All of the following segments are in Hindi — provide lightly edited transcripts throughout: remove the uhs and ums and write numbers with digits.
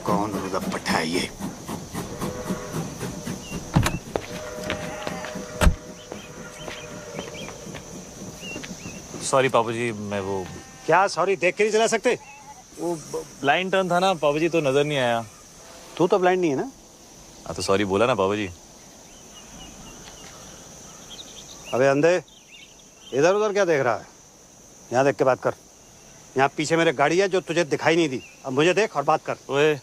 कौन होगा पट्टा ये? सॉरी पापूजी, मैं वो क्या सॉरी देख के नहीं चला सकते? वो ब्लाइंड टर्न था ना पापूजी, तो नजर नहीं आया। तू तो ब्लाइंड नहीं है ना? हाँ तो सॉरी बोला ना पापूजी। अबे अंधे, इधर उधर क्या देख रहा है? यहाँ देख के बात कर। यहाँ पीछे मेरे गाड़ी है जो तुझे दिखाई नहीं दी। अब मुझे देख और बात कर। ओए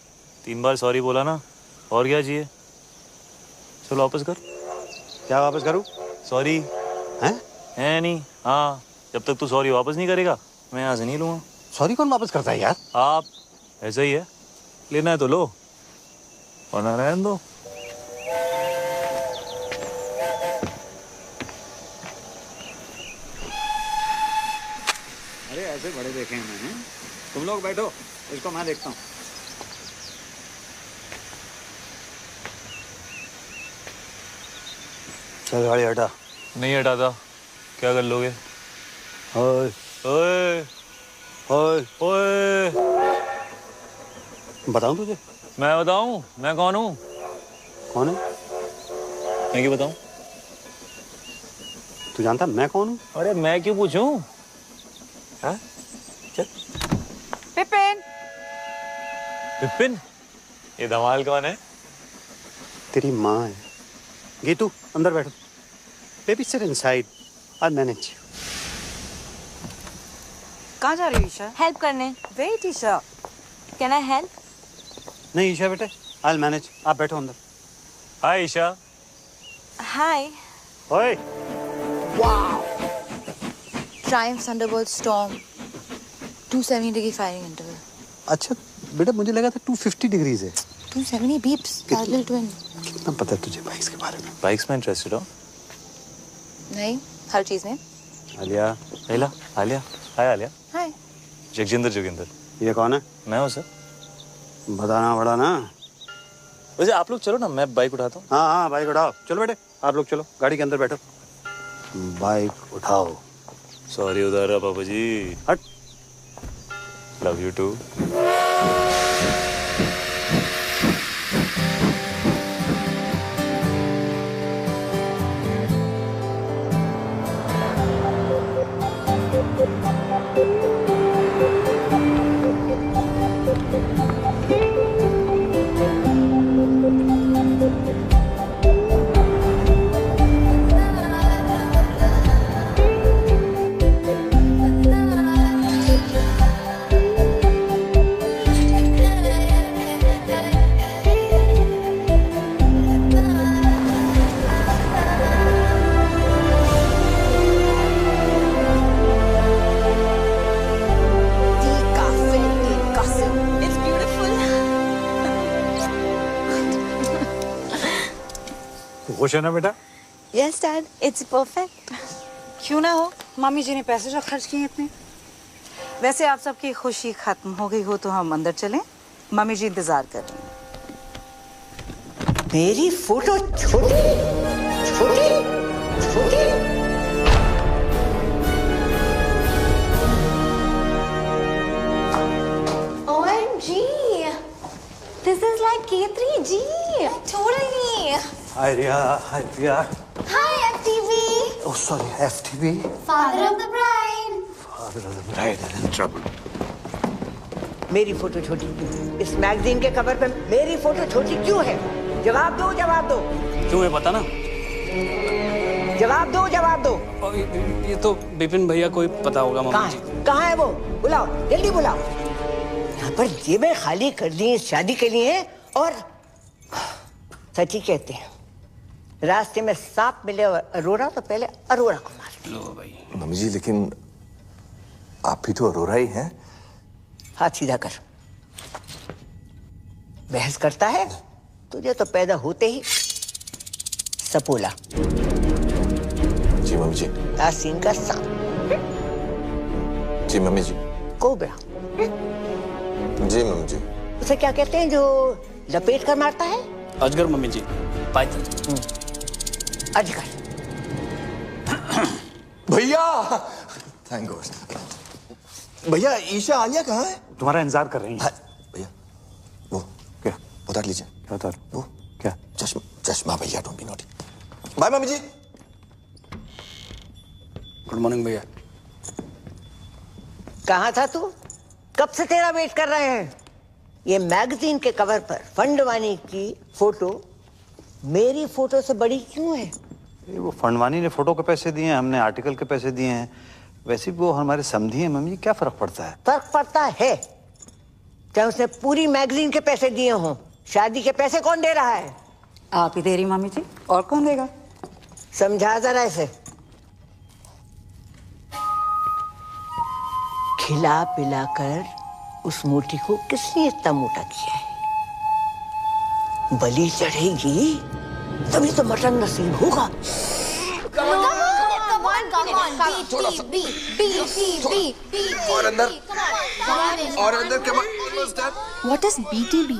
3 बार सॉरी बोला ना, और क्या चाहिए? चलो वापस कर। क्या वापस करूँ? सॉरी है नहीं। हाँ, जब तक तू सॉरी वापस नहीं करेगा मैं यहाँ से नहीं लूँगा। सॉरी कौन वापस करता है यार? आप ऐसा ही है, लेना है तो लो वरना रहने दो। अरे ऐसे बड़े देखे हैं मैंने। तुम लोग बैठो, इसको मैं देखता हूँ। चल गाड़ी हटा। नहीं हटाता। क्या कर लोगे? ओए ओए ओए ओए, बताऊँ तुझे? मैं बताऊं मैं कौन हूँ? कौन है? मैं क्यों बताऊं? तू जानता मैं कौन हूँ? अरे मैं क्यों पूछूं? हाँ? चल। पिपिन। विपिन, ये धमाल कौन है? तेरी माँ है। गीतू अंदर बैठो। Baby sit inside, I manage. कहाँ जा रही हो ईशा? हेल्प करने। Wait Isha. Can I help? नहीं ईशा बेटे, आई मैनेज। आप बैठो अंदर। हाय ईशा। हाय। ओए Triumph Thunderbolt storm 270 degree firing interval. अच्छा बेटा, मुझे लगा था 250 डिग्रीज है। 270 बीप्स पैरेलल ट्विन। कितना पता है तुझे बाइक्स के बारे में? बाइक्स में इंटरेस्टेड हो? नहीं, हर चीज में। आलिया। आलिया। आलिया। हाय आलिया। हाय। जगजिंदर जोगिंदर। ये कौन है? मैं हूँ सर। बताना पड़ा ना। वैसे आप लोग चलो ना, मैं बाइक उठाता हूँ। हाँ हाँ बाइक उठाओ। चलो बेटे आप लोग चलो, गाड़ी के अंदर बैठो। बाइक उठाओ। सॉरी उधर रहा पापा जी। हट। Love you too. खुश है ना बेटा? Yes, Dad. It's perfect. क्यों ना हो, मम्मी जी ने पैसे जो खर्च किए इतने। वैसे आप सबकी खुशी खत्म हो गई हो तो हम अंदर चलें, मम्मी जी इंतजार कर रही हैं। मेरी फोटो छोटी छोटी छोटी। OMG! This is like K3G. Totally. Hi Riya, hi Riya. Hi, FTV. Oh sorry, FTV। Father of the bride. Father of the bride is in trouble. मेरी फोटो छोटी, इस मैगजीन के कवर पे मेरी फोटो छोटी क्यों है? जवाब दो, जवाब दो। क्यों है पता ना? जवाब दो, जवाब दो। ये तो विपिन भैया को ही पता होगा मम्मी जी। कहाँ है वो? बुलाओ, जल्दी बुलाओ। यहाँ पर जेबें खाली कर दी शादी के लिए, और सच ही कहते हैं रास्ते में सांप मिले और अरोरा तो पहले अरोरा को मार। लो भाई। मम्मी जी लेकिन आप भी तो अरोरा ही हैं। हाथ सीधा कर। बहस करता है? तुझे तो पैदा होते ही सपोला। जी मम्मी जी। आसीन का सांप। जी मम्मी जी। कोबरा। जी मम्मी जी। उसे क्या कहते हैं जो लपेट कर मारता है? अजगर मम्मी जी। पाइथन। अजगर। भैया थैंक गॉड। भैया ईशा आलिया कहाँ है? तुम्हारा इंतजार कर रही है। भैया वो क्या उतार लीजिए। क्या उतार? वो क्या? चश्मा भैया, don't be naughty. Bye mummy ji. Good morning भैया। कहाँ था तू? कब से तेरा वेट कर रहे हैं। ये मैगजीन के कवर पर फंडवानी की फोटो मेरी फोटो से बड़ी क्यों है? वो फंडवानी ने फोटो के पैसे दिए हैं, हमने आर्टिकल के पैसे दिए हैं। वैसे भी वो हमारे समधी हैं मम्मी, क्या फर्क पड़ता है? फर्क पड़ता है। चाहे उसने पूरी मैगजीन के पैसे दिए हों, शादी के पैसे कौन दे रहा है? आप ही दे रही मामी जी, और कौन देगा? समझा जरा इसे। खिला पिला कर उस मोटी को किसने इतना मोटा किया है? बलि चढ़ेगी तभी तो मटन नसीब होगा। और अंदर What is BTB?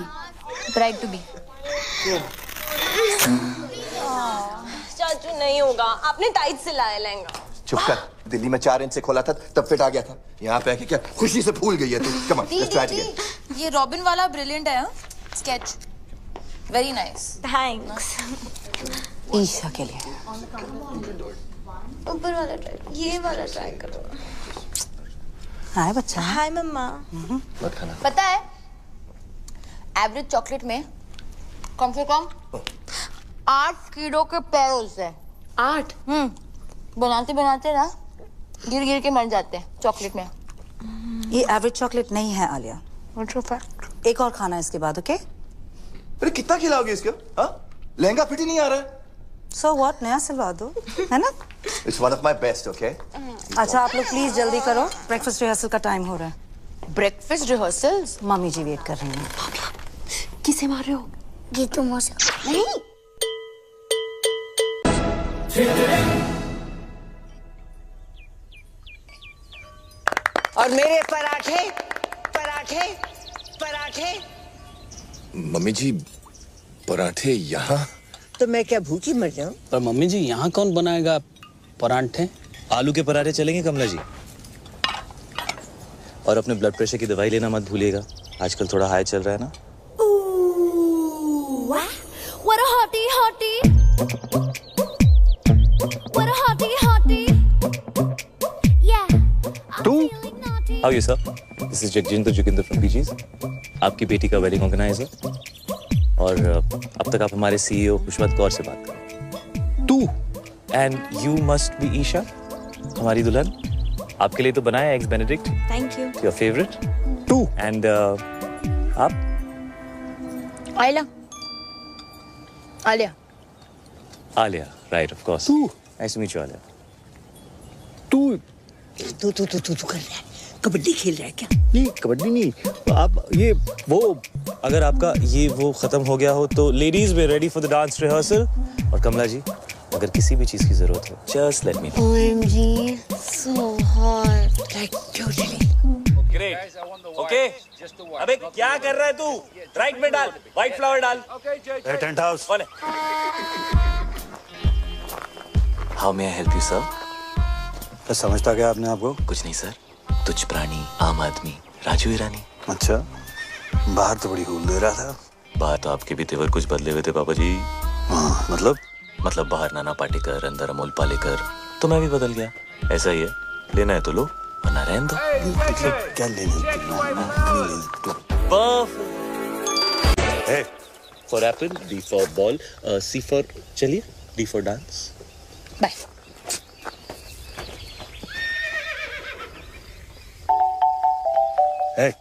Bride to be. चाचू नहीं होगा, आपने टाइट सिलाया लहंगा। चुप कर, दिल्ली में 4 इंच से खोला था तब फिट आ गया था। यहाँ पे आके क्या खुशी से फूल गई है तू। Come on, let's try again. ये रॉबिन वाला ब्रिलियंट है, sketch very nice. Thanks. Isha के लिए ऊपर वाला ट्राई, ये वाला ट्राई करो। हाय बच्चा। हाय मम्मा। मत खाना। पता है एवरेज चॉकलेट में कम से कम 8 कीड़ों के पैर होते हैं। 8? बनाते बनाते ना गिर गिर के मर जाते हैं चॉकलेट में। ये एवरेज चॉकलेट नहीं है आलिया, एक और खाना इसके बाद, ओके? अरे कितना खिलाओगे इसको? हाँ, लहंगा फिट ही नहीं आ रहा है। सो व्हाट, नया सिलवा दो, है ना? It's one of my best, okay? अच्छा आप लोग प्लीज जल्दी करो, ब्रेकफास्ट रिहर्सल का टाइम हो रहा है। Breakfast rehearsals? मम्मी जी वेट कर रही हैं। किसे मार रहे हो? गीतू मौसी। नहीं। और मेरे पराठे पराठे पराठे। मम्मी जी पराठे यहाँ? तो मैं क्या भूखी मर जाऊं? पर मम्मी जी यहाँ कौन बनाएगा पराठे? आलू के पराठे चलेंगे कमला जी। और अपने ब्लड प्रेशर की दवाई लेना मत भूलिएगा, आजकल थोड़ा हाई चल रहा है ना। What a hottie hottie. What a hottie hottie. Yeah. तू? How are you sir? This is Jagjinder Joginder from PGs. आपकी बेटी का वेडिंग ऑर्गेनाइजर। और अब तक आप हमारे सीईओ खुशवंत कौर से बात करें। तू? And you must be Isha, हमारी दुल्हन। आपके लिए तो बनाया eggs Benedict. Thank you. Your favorite? तू? And आप? Alia. Alia. Alia, right of course. तू? Nice to meet you, Alia. तू तू कर रहा है? कबड्डी खेल रहा है क्या? नहीं, कबड्डी नहीं। आप ये वो अगर आपका ये वो खत्म हो गया हो तो ladies way ready for the dance rehearsal. और कमला जी अगर किसी भी चीज की जरूरत हो just let me know. OMG, so hot. Like totally. Great, okay. अबे क्या कर रहा है तू? राइट में डाल, व्हाइट फ्लावर डाल। Tent house. How may I help you sir? तो समझता क्या आपने आपको? कुछ नहीं सर, तुझ प्राणी आम आदमी राजू ईरानी। अच्छा, बाहर तो बड़ी हूल दे रहा था। बाहर तो आपके भी तेवर कुछ बदले हुए थे पापा जी। हाँ, मतलब बाहर नाना पाटेकर, अंदर अमोल पालेकर, तो मैं भी बदल गया। ऐसा ही है, लेना है तो लो वरना रहने दो। क्या लेने for apple, D for ball, C for चलिए, D for dance. Bye. Hey.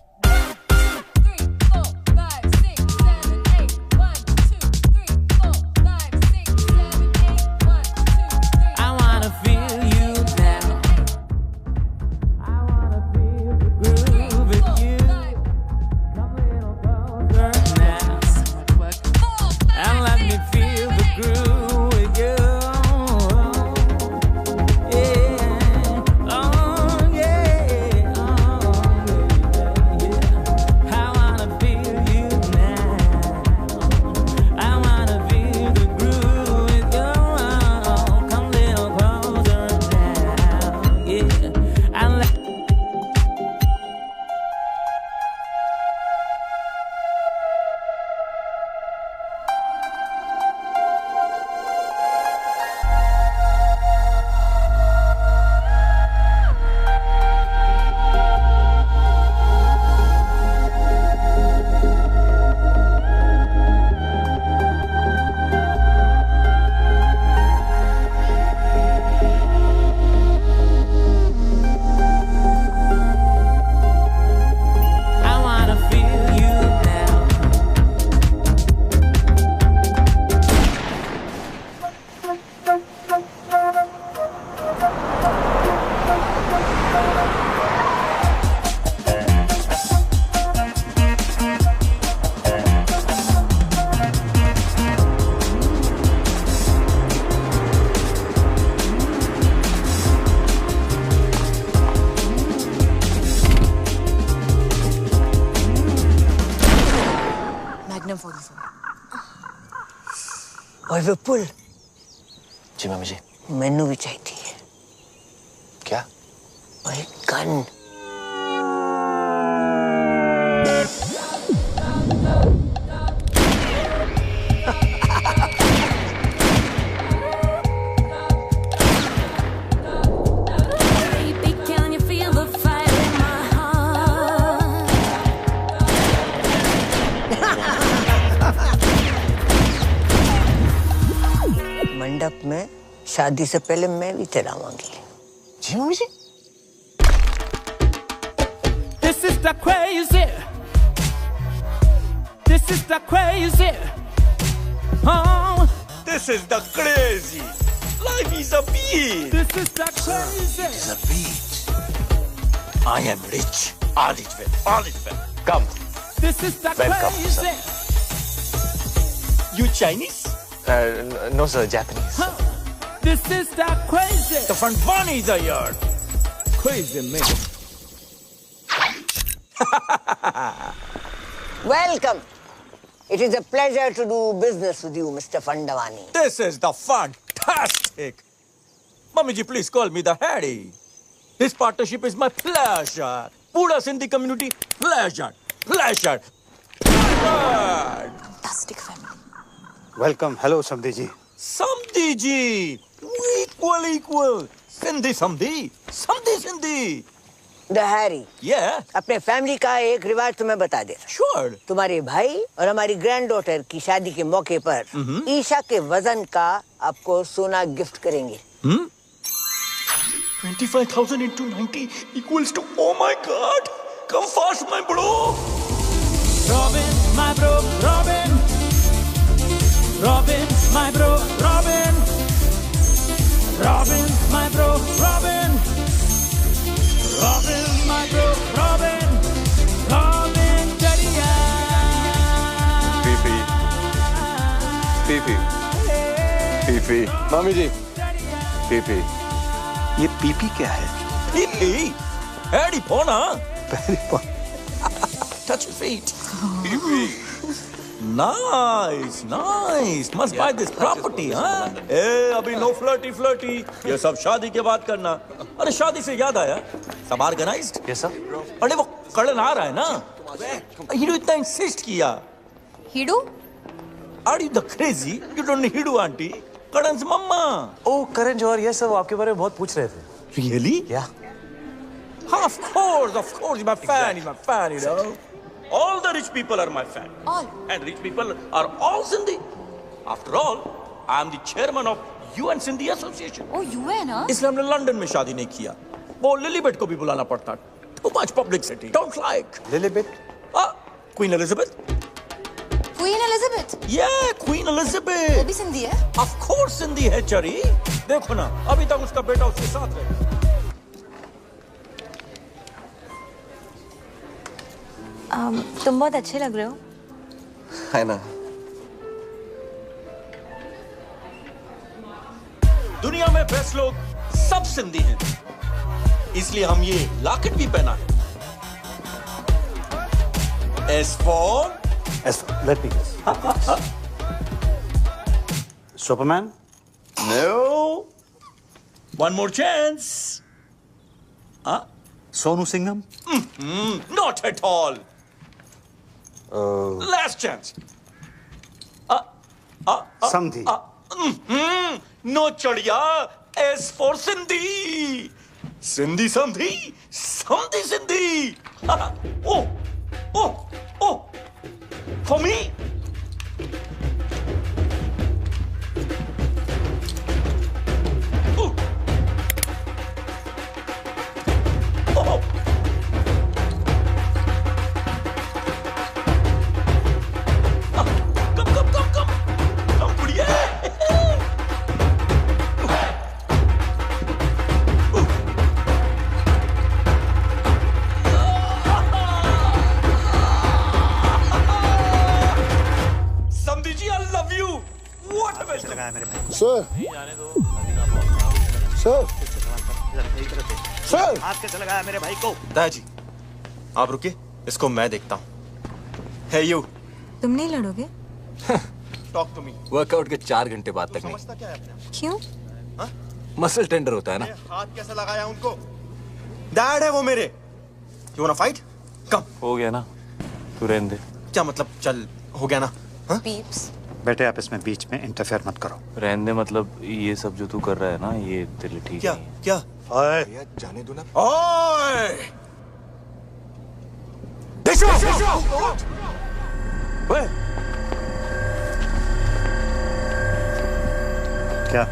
और विपुल जी मम्मी जी। मैनू भी चाहिए। क्या? और एक गन। मंडप में शादी से पहले मैं भी चलाऊंगी। जी mummy ji. This is the crazy. This is the crazy. Oh, This is the crazy. Life is a beat. this is the crazy. It is a beat. I am rich. All is well. All is well. Come. This is the Welcome, crazy. You Chinese? No sir, Japanese. This is the crazy. The Fanfani is here. Crazy man. Welcome. It is a pleasure to do business with you, Mr. Fandavani. This is the fantastic. Mummy ji, please call me the Harry. This partnership is my pleasure. Pura Sindhi community, pleasure. Pleasure. Pleasure. Fantastic family. Welcome. Hello समधी जी। Samdhi ji. Equal. Sindhi Samdhi. Samdhi Sindhi. The Harry. Yeah, अपने फैमिली का एक रिवाज तुम्हें बता दे। sure. तुम्हारे भाई और हमारी ग्रैंड डॉटर की शादी के मौके पर ईशा के वजन का आपको सोना गिफ्ट करेंगे। 25,000 into 90 equals to, oh my God. Come fast, my bro. Robin, my bro, Robin. Robin, my bro, Robin. Robin, my bro, Robin. Robin, my bro, Robin. Robin, Jadiya. PP मामी जी पीपी ये पीपी क्या है? Pee-pee. Harry Pona. Touch your feet. Nice. Must buy this property, huh? ए, अभी no flirty. ये सब शादी के बाद करना। अरे शादी से याद आया, सब organized? Yes sir. अरे वो कड़न आ रहा है ना? हीडू इतना insist किया। हिडू? Are you the crazy? You don't need हीडू आंटी। कड़न मम्मा। ओ करण जौहर, यस सर, वो आपके बारे में बहुत पूछ रहे थे। Really? Yeah. Of course, he's my fan, you know. All the rich people are my fan. All. And rich people are all Sindhi. After all, I am the chairman of UN Sindhi Association. ओ यूएन हाँ? इसलिए हमने लंदन में शादी नहीं किया। वो लिलीबेट को भी बुलाना पड़ता। Too much publicity. Don't like. लिलीबेट? Queen Elizabeth. Queen Elizabeth? Yeah, Queen वो Elizabeth. भी सिंधी है? Of course Sindhi है चरी। देखो ना, अभी तक उसका बेटा उसके साथ है। तुम बहुत अच्छे लग रहे हो। है ना। दुनिया में बेस्ट लोग सब सिंधी हैं, इसलिए हम ये लॉकेट भी पहना है। S for let me guess. Superman? no. One more chance. Sonu Singham? Not at all. Last chance. समधी? No चढ़िया. S for Sindhi. Sindhi Samdhi. Samdhi Sindhi. Oh. For me. Come, buddiya. Samdhi ji, I love you. What a best. Sir sir हाथ कैसे लगाया मेरे भाई को? दादाजी आप रुकिए, इसको मैं देखता हूँ। है यू तुम नहीं लड़ोगे? Talk to me. वर्कआउट के 4 घंटे बाद तक नहीं। समझता क्या है अपने आप? क्यों? मसल टेंडर होता है ना। हाथ कैसे लगाया उनको? डैड है वो मेरे। You wanna fight? कम। हो गया ना, तू रहने दे। क्या मतलब चल हो गया ना? पीप्स बेटे आप इसमें बीच में इंटरफेयर मत करो। रहने दे, मतलब ये सब जो तू कर रहा है ना, ये तेरे लिए ठीक क्या नहीं है। क्या? ओए भैया जाने दो ना। ओए! ओए! क्या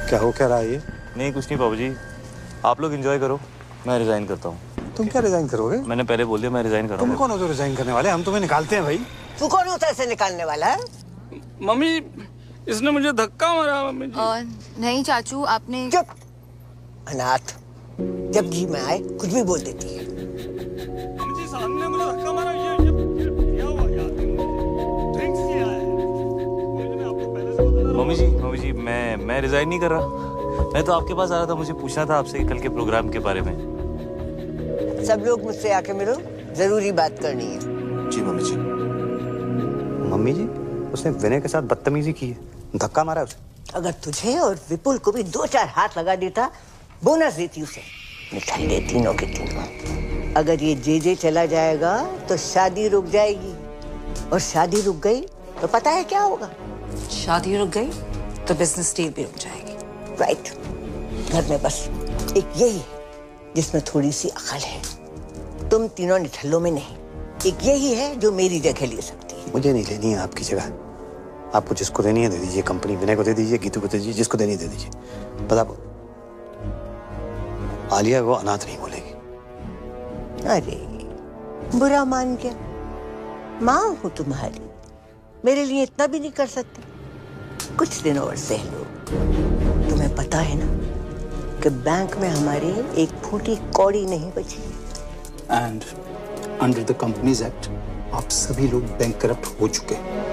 क्या हो क्या रहा है ये? नहीं कुछ नहीं बाबूजी, आप लोग एंजॉय करो, मैं रिजाइन करता हूँ। तुम क्या रिजाइन करोगे? मैंने पहले बोल दिया मैं रिजाइन कर रहा तुम हूँ। कौन हो जो रिजाइन करने वाले? हम तुम्हें निकालते हैं भाई। तू कौन होता है इसे निकालने वाला है? मम्मी इसने मुझे धक्का मारा मम्मी जी। नहीं चाचू, आपने चुप अनाथ, जब जी में आए कुछ भी बोल देती है। मम्मी जी सामने मुझे धक्का मारा, ये क्या हुआ यार? ड्रिंक्स किया है। मैं आपको पहले से बता रहा हूं। मम्मी जी मैं रिजाइन नहीं कर रहा। मैं तो आपके पास आ रहा था, मुझे पूछना था आपसे कल के प्रोग्राम के बारे में। सब लोग मुझसे आके मिलो, जरूरी बात करनी है। जी मम्मी जी। मम्मी जी उसने विनय के साथ बदतमीजी की है, धक्का मारा है उसे। अगर तुझे और विपुल को भी 2-4 हाथ लगा देता, बोनस देती उसे। निठल्ले तीनों के तीनों। अगर ये जे चला जाएगा तो शादी रुक जाएगी, और शादी रुक गई तो पता है क्या होगा? शादी रुक गई तो बिजनेस डील भी रुक जाएगी। राइट। घर में बस एक यही है जिसमें थोड़ी सी अकल है। तुम तीनों निठल्लों में नहीं। एक यही है जो मेरी जगह ले सकती है। मुझे नहीं लेनी है आपकी जगह। आपको जिसको देनी है दे दीजिए, कंपनी विनय को दे दीजिए, गीतू को दे दीजिए, जिसको देनी है दे दीजिए। पता आलिया को अनाथ नहीं बोलेगी। अरे बुरा मान गया। माँ हूँ तुम्हारी, मेरे लिए इतना भी नहीं कर सकती? कुछ दिन और सह लो। तुम्हें पता है ना कि बैंक में हमारे एक फूटी कौड़ी नहीं बची है। And under the companies act आप सभी लोग बैंक करप्ट हो चुके हैं।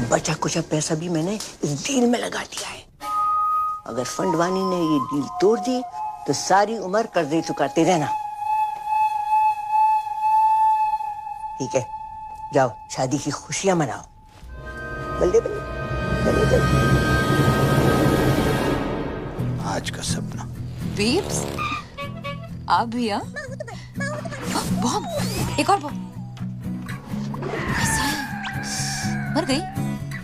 बचा कुछ पैसा भी मैंने इस डील में लगा दिया है। अगर फंडवानी ने ये डील तोड़ दी तो सारी उम्र कर्जे चुकाते रहना। ठीक है, जाओ शादी की खुशियां मनाओ। बल्ले बल्ले बल्ले बल्ले। आज का सपना। पीप्स आप भी? बॉम्ब, एक और बॉम्ब। मर गई?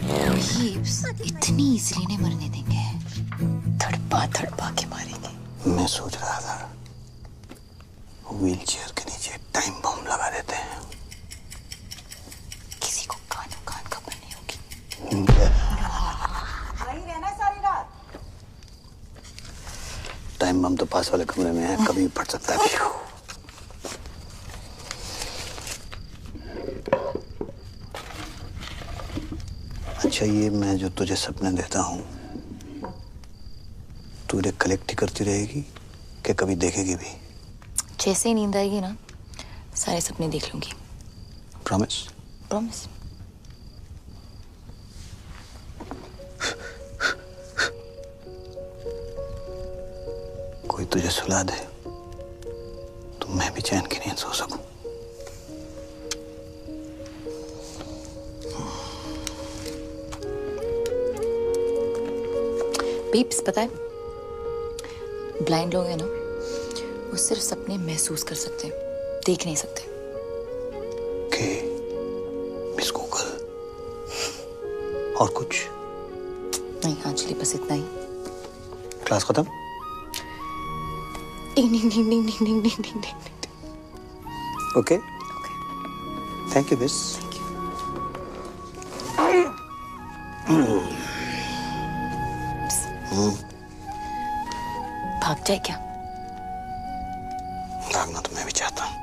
पीप्स इतनी इजीली नहीं मरने देंगे, थड़पा के मारेंगे। मैं सोच रहा था व्हील चेयर के नीचे टाइम बम लगा देते हैं। किसी को कान खबर नहीं होगी। वहीं रहना सारी रात। टाइम बम तो पास वाले कमरे में है, कभी भी फट सकता है। अच्छा ये मैं जो तुझे सपने देता हूँ तू उन्हें कलेक्ट ही करती रहेगी कि कभी देखेगी भी? जैसे ही नींद आएगी ना, सारे सपने देख लूंगी। प्रॉमिस? प्रॉमिस। कोई तुझे सुला दे तो मैं भी चैन की नींद सो सकूं। पीप्स पता है, ब्लाइंड लोग हैं ना, वो सिर्फ सपने महसूस कर सकते हैं, देख नहीं सकते। मिस गूगल और कुछ नहीं एक्चुअली बस इतना ही। क्लास खत्म? Ding ding ding ding ding ding ding ding. Okay thank you miss. भाग जाए क्या? भागना तो मैं भी चाहता हूँ,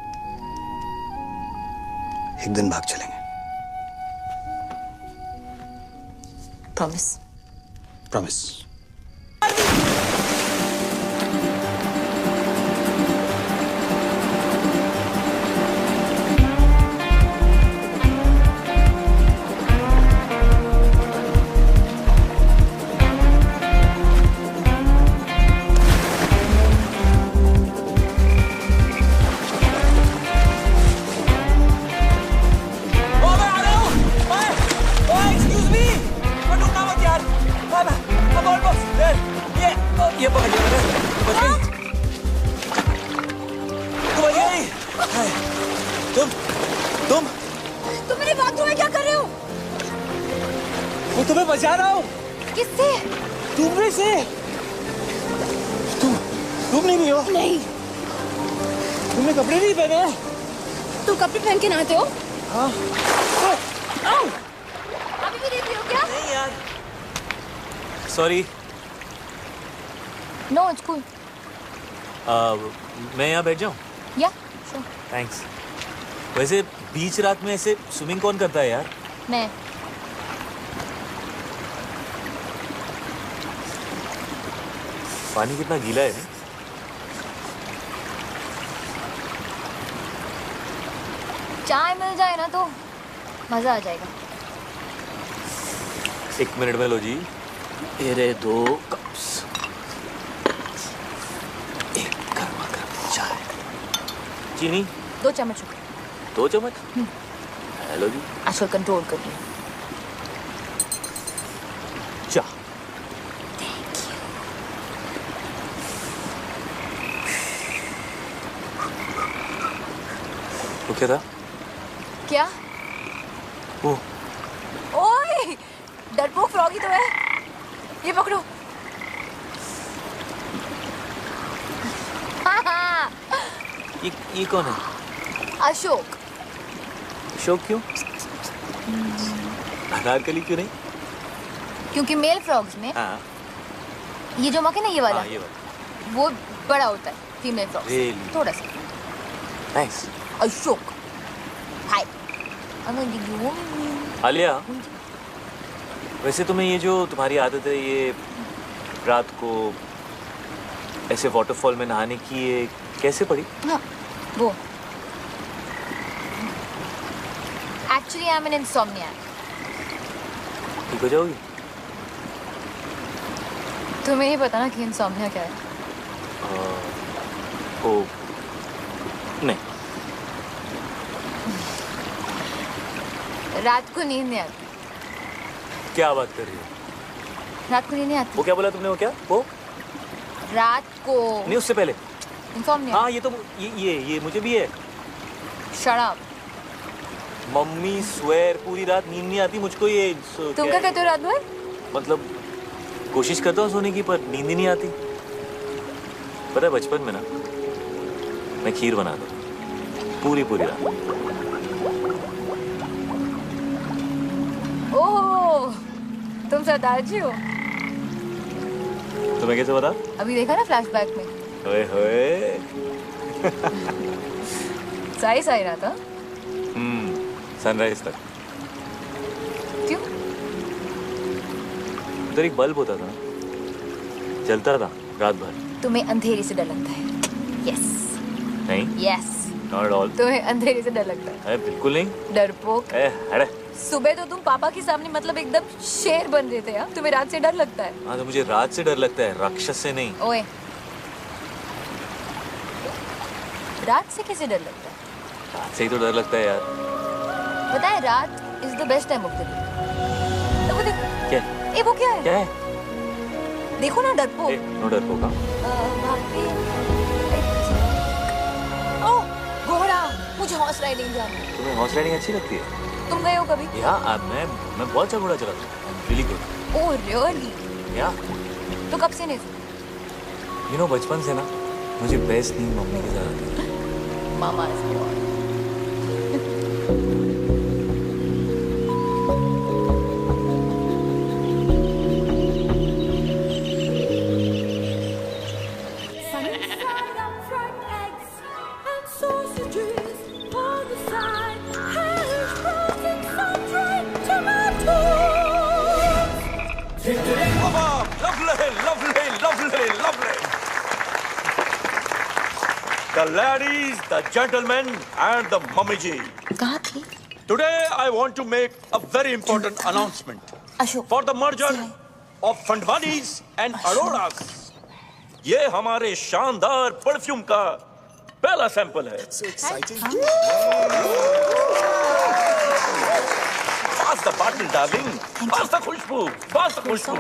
एक दिन भाग चलेंगे। प्रॉमिस? प्रॉमिस। ये पकड़ लिया मैंने। बच गई। तू बच गई। तुम मेरे बाथरूम में क्या कर रहे हो? मैं तुम्हें बचा रहा हूँ। किससे? तुमने से। तुम नहीं हो? नहीं। तुमने कपड़े नहीं पहने? तुम कपड़े पहन के नहाते हो? हाँ। अभी भी देख रही हो क्या? नहीं यार। सॉरी। No it's cool. मैं यहाँ बैठ जाऊँ? या श्योर। थैंक्स। वैसे बीच रात में ऐसे स्विमिंग कौन करता है यार? मैं। पानी कितना गीला है। चाय मिल जाए ना तो मजा आ जाएगा। 1 मिनट में लो जी। ये रहे 2 कप्स। एक गर्मा गर्म चाय। चीनी 2 चम्मच। 2 चम्मच। हेलो जी। आजकल कंट्रोल कर लिया। चाय। वो क्या था? क्या? वो ओए डरपोक फ्रॉगी तो है। ये पकड़ो। ये कौन है? अशोक। अशोक क्यों? अनारकली क्यों नहीं? क्योंकि मेल फ्रॉग्स में ये जो मक्खी ना ये वाला, वो बड़ा होता है फीमेल फ्रॉग थोड़ा सा। नाइस। अशोक। हाय। आलिया, वैसे तुम्हें ये जो तुम्हारी आदत है ये रात को ऐसे वाटरफॉल में नहाने की, ये कैसे पड़ी? हाँ, वो एक्चुअली आई एम एन इंसोम्नियाक। ठीक हो जाओगी? तुम्हें ही पता ना कि इंसोम्निया क्या है? ओ नहीं। रात को नींद नहीं आती। क्या बात कर रही हो? रात को नींद नहीं आती। वो क्या बोला तुमने? वो क्या? वो रात को नहीं, उससे पहले इंसोम्निया। हाँ ये तो ये मुझे भी है। Shut up. मम्मी स्वेर पूरी रात नींद नहीं आती मुझको। ये तुम क्या कहते हो रात भर? मतलब कोशिश करता हूँ सोने की पर नींद ही नहीं आती। पता है बचपन में ना मैं खीर बनाता पूरी रात। ओह तुम सरदार जी हो। तुम्हें कैसे पता? अभी देखा ना फ्लैशबैक में। ओए होए। सही रहा था। सनराइज तक। क्यों? उधर एक बल्ब होता था, जलता था रात भर। तुम्हें अंधेरे से डर लगता है? यस। नहीं। यस। Not at all. तुम्हें अंधेरे से डर लगता है? बिल्कुल नहीं। डरपोक। हट। सुबह तो तुम पापा के सामने मतलब एकदम शेर बन रहे थे यार। तुम्हें रात से डर लगता है? हाँ तो मुझे रात से डर लगता है, राक्षस से नहीं। ओए रात से कैसे डर लगता है? रात से ही तो डर लगता है यार। पता है रात is the best time of the day. वो देखो। क्या? ए वो क्या है? क्या है? देखो ना डरपोक। नो डरपोक। ओह घोड़ा। मुझे हॉर्स राइडिंग जाना है। तुम्हें हॉर्स राइडिंग अच्छी लगती है? तुम गए हो कभी? या मैं बहुत अच्छा घोड़ा चलाता हूँ। Really good. Oh really? या तो कब से नहीं? यू नो बचपन से ना मुझे बेस्ट नींद मम्मी के साथ आती है। मामा The ladies, the gentlemen, and the mummy ji. कहाँ थी? Today I want to make a very important announcement for the merger of Fandwanis and Auroras. ये हमारे शानदार परफ्यूम का पहला सैंपल है। So exciting. Pass the bottle, darling. Pass the Khushboo. Pass the Khushboo.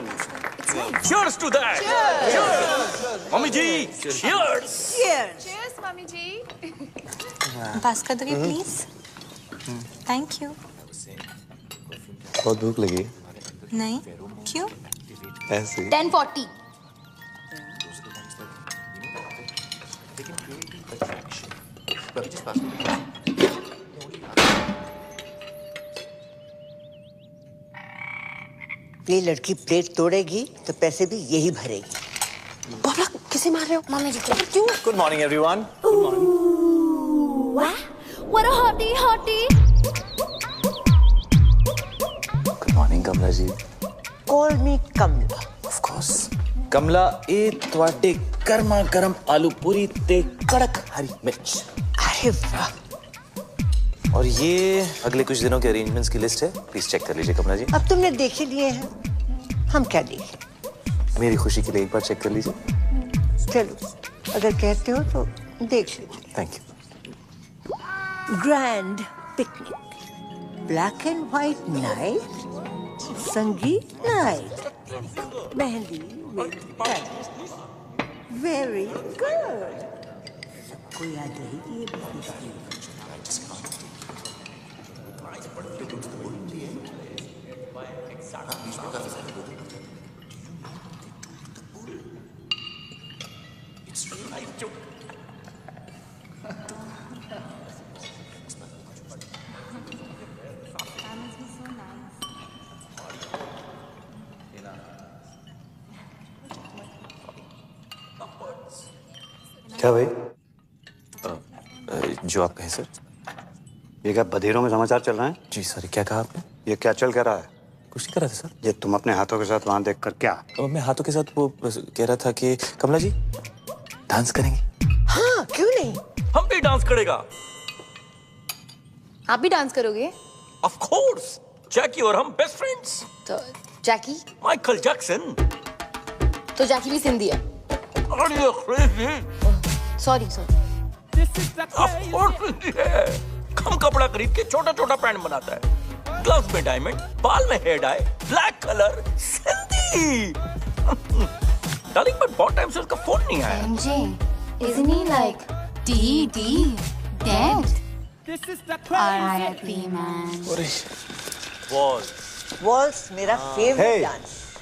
Cheers to that. Cheers. Mummy ji, cheers. Cheers, mummy ji. पास कर दोगे प्लीज? Thank you. बहुत भूख लगी। नहीं, क्यों? ऐसे। 10:40. ये लड़की प्लेट तोड़ेगी तो पैसे भी यही भरेगी। बाबा किसे मार रहे हो? मम्मी जी को। क्यों? Good morning everyone. What a hottie, hottie. Good morning Kamala ji. Call me Kamala. Of course. Kamala ए ਤੁਹਾਡੇ गर्मा गर्म आलू पूरी ते कड़क हरी मिर्च। अरे वाह। और ये अगले कुछ दिनों के अरेंजमेंट्स की लिस्ट है, प्लीज चेक कर लीजिए कमला जी। अब तुमने देख ही लिए हैं, हम क्या देखें? मेरी खुशी के लिए एक बार चेक कर लीजिए। चलो, अगर कहते हो तो देख लीजिए। Thank you. Grand picnic, black and white night, संगीत नाइट, मेहंदी वेरी गुड। सबको याद रहेगी ये खुशी। क्या भाई? जो आप कहें सर। ये क्या बधेरों में समाचार चल रहे हैं? जी सर, क्या कहा आपने? ये क्या चल क्या रहा है? कुछ नहीं कर रहा था सर। ये तुम अपने हाथों के साथ वहां देख कर क्या? मैं हाथों के साथ वो कह रहा था कि कमला जी डांस करेंगे। हाँ, क्यों नहीं? हम भी डांस करेगा। आप भी डांस करोगे? Of course. जैकी और हम बेस्ट फ्रेंड्स। तो जैकी? Michael Jackson. तो जैकी भी सिंधी है। Are you crazy? Sorry. Of course Sindhi है। कम कपड़ा खरीद के छोटा छोटा पैंट बनाता है, ग्लव्स में डायमंड, बाल में hair dye, black colour, Sindhi. Darling but बहुत टाइम से उसका फोन नहीं आया। Isn't he like dead? R.I.P. man. Walls मेरा फेवरेट डांस।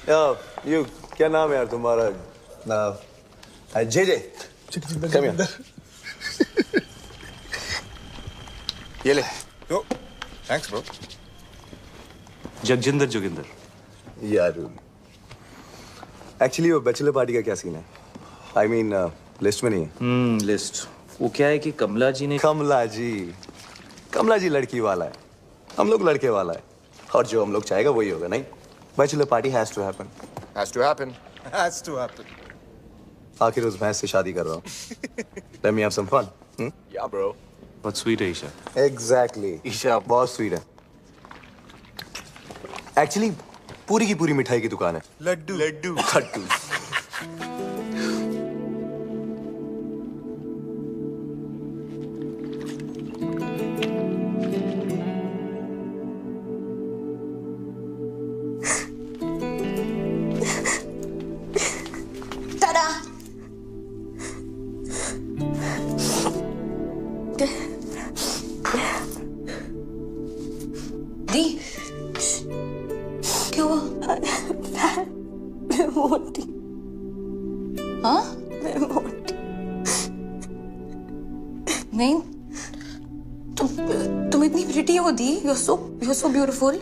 यू क्या नाम है यार तुम्हारा? नाम जे कम हियर। ये ले। Thanks bro. जगजिंदर जोगिंदर। यार एक्चुअली वो बैचलर पार्टी का क्या सीन है? आई मीन लिस्ट में नहीं है। लिस्ट वो क्या है कि कमला जी ने कमला जी लड़की वाला है, हम लोग लड़के वाला है, और जो हम लोग चाहेगा वही होगा। नहीं, bachelor party has to happen. Has to happen. Has to happen. आखिर उस भैंस से शादी कर रहा हूँ। Let me have some fun. या ब्रो। बहुत स्वीट है ईशा। एग्जैक्टली। ईशा बहुत स्वीट है। एक्चुअली पूरी की पूरी मिठाई की दुकान है। लड्डू लड्डू लड्डू। नहीं, तुम इतनी प्रिटी हो दी। You're so beautiful.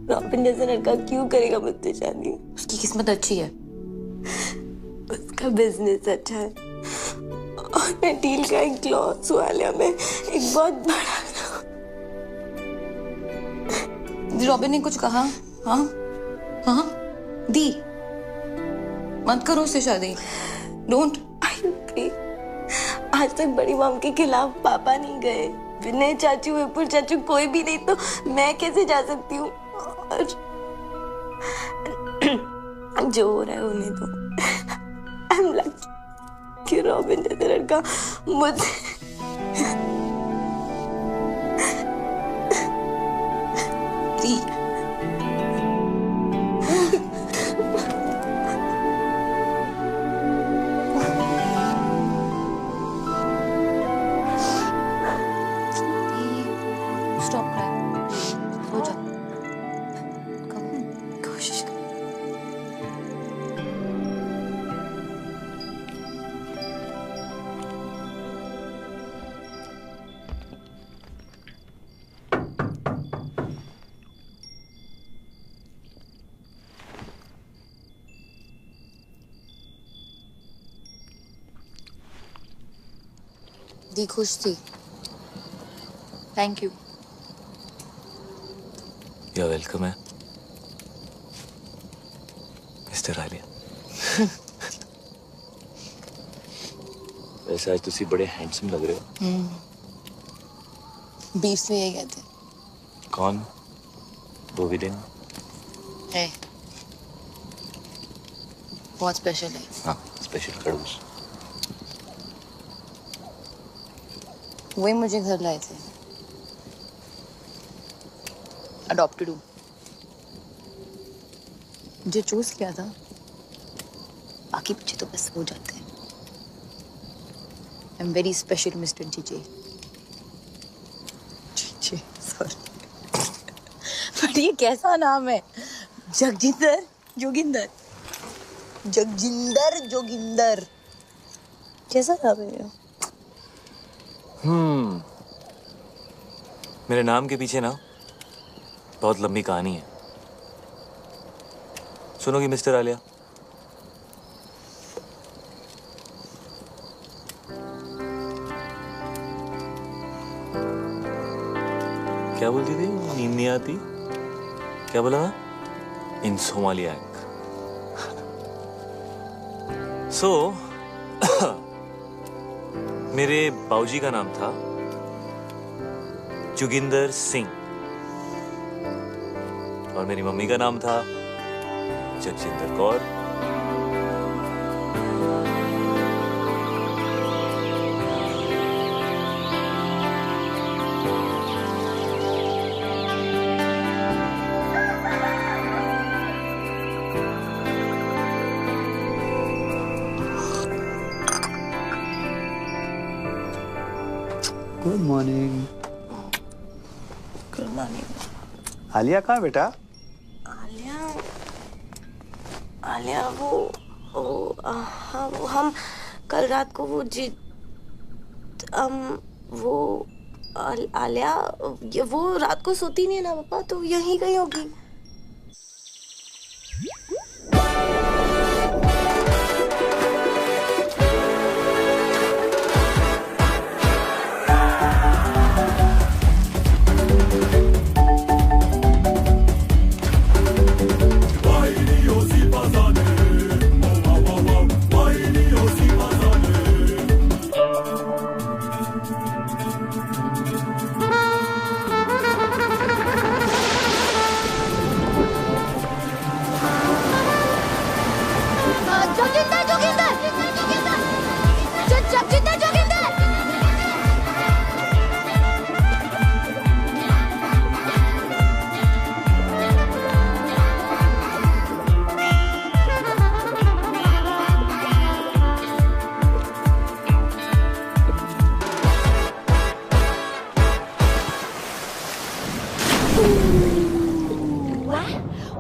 रॉबिन जैसा लड़का क्यों करेगा मुझसे शादी? उसकी किस्मत अच्छी है। उसका बिजनेस अच्छा है और मैं डील का एक क्लॉथ्स वाले में एक बहुत बड़ा। रॉबिन ने कुछ कहा? हाँ हाँ दी, मत करो उससे शादी। डोंट। आज तक बड़ी मॉम के खिलाफ पापा नहीं गए, विनय चाचू, विपुल चाचू, कोई भी नहीं, तो मैं कैसे जा सकती हूँ? और जो हो रहा है होने दो। आई एम लकी कि रॉबिन जैसा लड़का मुझे दी खुश थी। Thank you. You are welcome है मिस्टर आलिया। वैसे आज तुसी बड़े हैंडसम लग रहे हो। बीफ में यही कहते हैं। कौन? वो भी दिन है बहुत स्पेशल है। हाँ स्पेशल खड़ूस। वही मुझे घर लाए थे। अडॉप्टेड हूँ। मुझे चूज किया था, बाकी बच्चे तो बस हो जाते हैं। I am very special mister GJ. GJ sorry. But ये कैसा नाम है? जगजिंदर जोगिंदर। जगजिंदर जोगिंदर कैसा नाम है ये? मेरे नाम के पीछे ना बहुत लंबी कहानी है। सुनोगी मिस्टर आलिया? क्या बोलती थी? नींद नहीं आती? क्या बोला? इंसोमालियाक। सो मेरे बाऊजी का नाम था जोगिंदर सिंह और मेरी मम्मी का नाम था Jagjinder Kaur. Good morning. Good morning. Alia कहाँ बेटा? आलिया हाँ वो हम कल रात को आलिया वो रात को सोती नहीं है ना पापा, तो यहीं कहीं होगी।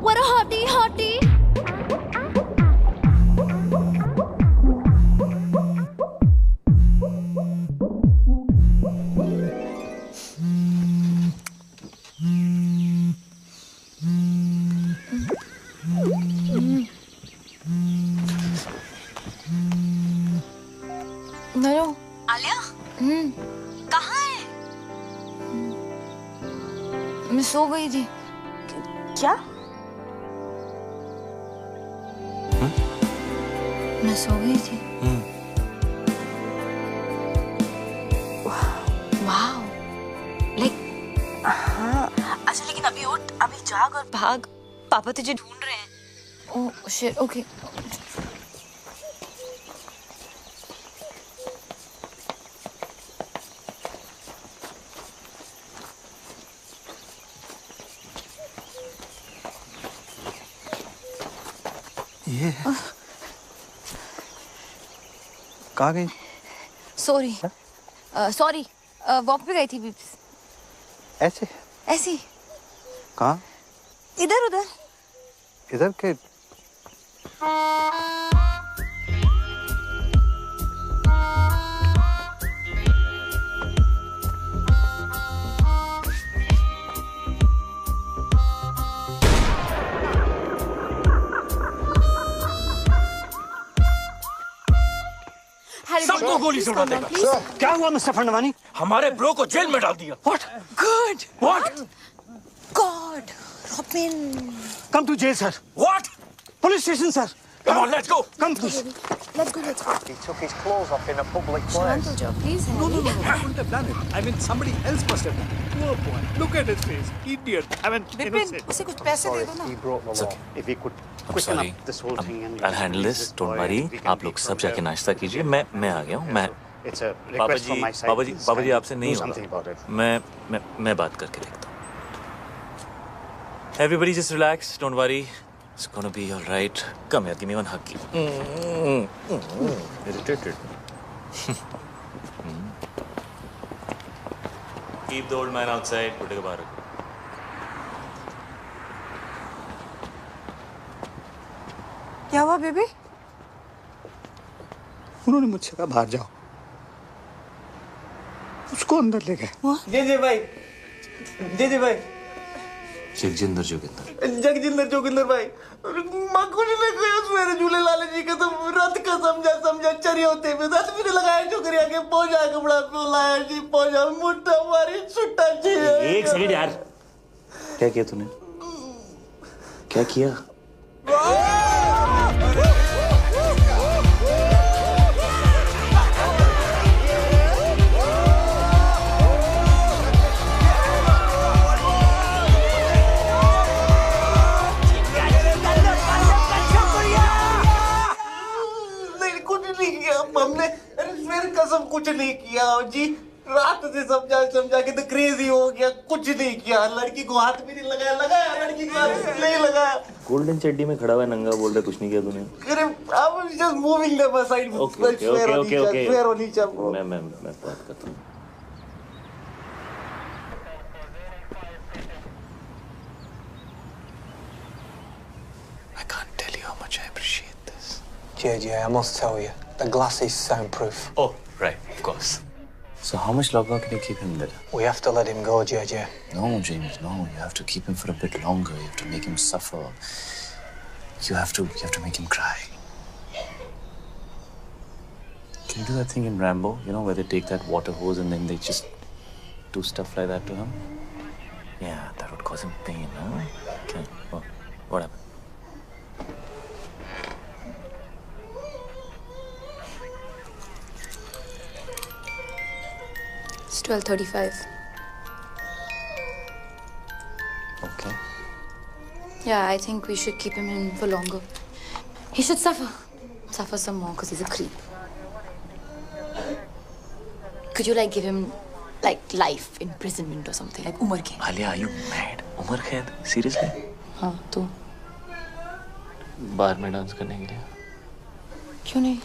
What a hottie, hottie. नरो आलिया कहाँ है? मैं सो गई थी। क्या? मैं सो गई थी। वाओ लाइक हाँ अच्छा, लेकिन अभी उठ, अभी जाग और भाग, पापा तुझे ढूंढ रहे हैं। Oh shit okay. ये कहाँ गई? सॉरी सॉरी वॉक पे गई थी बीप्स। ऐसे? ऐसी कहाँ? इधर उधर। इधर के? खाली सबको गोली से उड़ा देगा। क्या हुआ मिस्टर फंडवानी? हमारे ब्रो को जेल में डाल दिया। What? Good. What? God. Robin. Come to jail, sir. What? Police station, sir. Come on, let's go. Come, please. Let's go. He took his clothes off in a public Shant ho jao, please. No, he wouldn't have done it. I mean, somebody else must have done it. Poor boy. Look at his face. Idiot. I mean, innocent. उसे कुछ पैसे दे दो ना। He broke the law. If he could quicken sorry. up this whole thing and I'll handle this. Don't worry. आप लोग सब जाके नाश्ता कीजिए। मैं आ गया हूँ। मैं It's a request from my side. पापा जी आपसे नहीं Do something about होगा। it. मैं बात करके देखता हूँ। Everybody just relax. Don't worry. It's gonna be all right. Come here, give me one hug. Irritated. Keep the old man outside. Put it back. क्या हुआ बेबी? उन्होंने मुझसे कहा बाहर जाओ, उसको अंदर ले गए। जे भाई, जे भाई, जगजिंदर जोगिंदर भाई, माँ कुछ नहीं कहा मेरे झूले लाले जी का तो रथ का समझा चरी होते में रथ भी नहीं लगाया छोकरिया के पहुंचा कपड़ा पे लाया जी पहुंचा मुट्ठा मारी छुट्टा जी। एक सेकंड यार, क्या किया तूने? क्या किया? हमने फिर कसम कुछ नहीं किया जी, रात से समझा के तो क्रेजी हो गया, कुछ नहीं किया, लड़की को हाथ भी नहीं लगाया लड़की को हाथ नहीं लगाया। गोल्डन चड्डी में खड़ा हुआ नंगा बोल रहा कुछ नहीं किया तूने? अरे I was just moving them aside. Okay मैं बात करता हूँ। I can't tell you how much I appreciate this. JJ, I must tell you, the glass is soundproof. Oh, right, of course. So how much longer can you keep him there? We have to let him go, JJ. No, James, no. You have to keep him for a bit longer. You have to make him suffer. You have to make him cry. Can you do that thing in Rambo? You know, where they take that water hose and then they just do stuff like that to him? Yeah, that would cause him pain, huh? Okay. Oh, what happened? It's 12:35. Okay. Yeah, I think we should keep him in for longer. He should suffer some more because he's a creep. Could you like give him like life imprisonment or something, like Umar Kaid? Alia, are you mad? Umar Kaid? Seriously? हाँ तो बार में डांस करने के लिए? क्यों नहीं?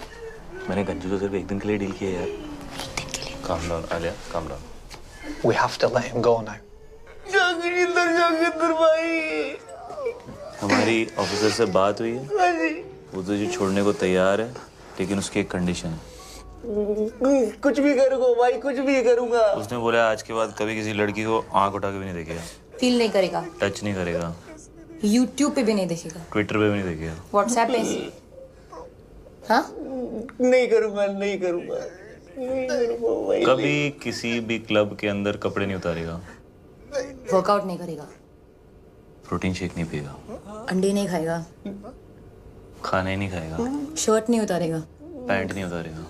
मैंने गंजू तो सिर्फ एक दिन के लिए डील किया यार। Calm down, Alia. Calm down. We have to let him go now. Joginder भाई, हमारी ऑफिसर से बात हुई है। वो तुझे छोड़ने को तैयार है, लेकिन उसकी एक कंडीशन है। कुछ भी करूंगा भाई, कुछ भी करूंगा। उसने बोला आज के बाद कभी किसी लड़की को आंख उठा के भी नहीं देखेगा। फील नहीं करेगा। टच नहीं करेगा। YouTube पे भी नहीं देखेगा। ट्विटर पे भी नहीं देखेगा। WhatsApp पे? हाँ? नहीं करूंगा भाई। कभी किसी भी क्लब के अंदर कपड़े नहीं उतारेगा। वर्कआउट नहीं करेगा। प्रोटीन शेक नहीं पिएगा। अंडे नहीं खाएगा। खाना ही नहीं खाएगा। शर्ट नहीं उतारेगा। पैंट नहीं उतारेगा।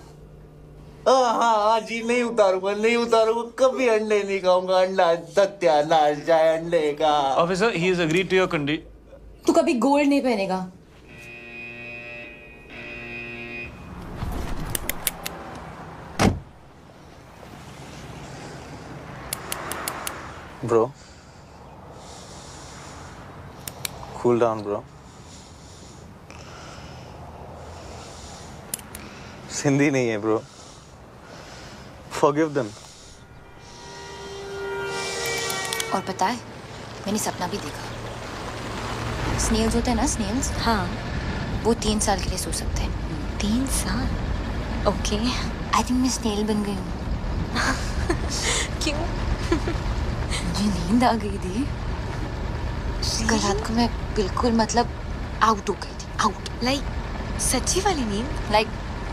हाँ जी, नहीं उतारूंगा, कभी अंडे नहीं खाऊंगा। अंडा सत्यानाश जाए अंडे का। Officer, he has agreed to your condition. तू कभी गोल्ड नहीं पहनेगा। Bro, cool down, bro. Sindhi नहीं है, bro. Forgive them. और पता है, मैंने सपना भी देखा। स्नेल्स होते हैं ना, स्नेल्स? हाँ। वो 3 साल के लिए सो सकते हैं। 3 साल? ओके। आई थिंक मैं स्नेल बन गई हूँ। क्यों? मुझे नींद आ गई थी। कल रात को मैं बिल्कुल मतलब आउट हो गई थी। आउट। लाइक सच्ची वाली नींद? लाइक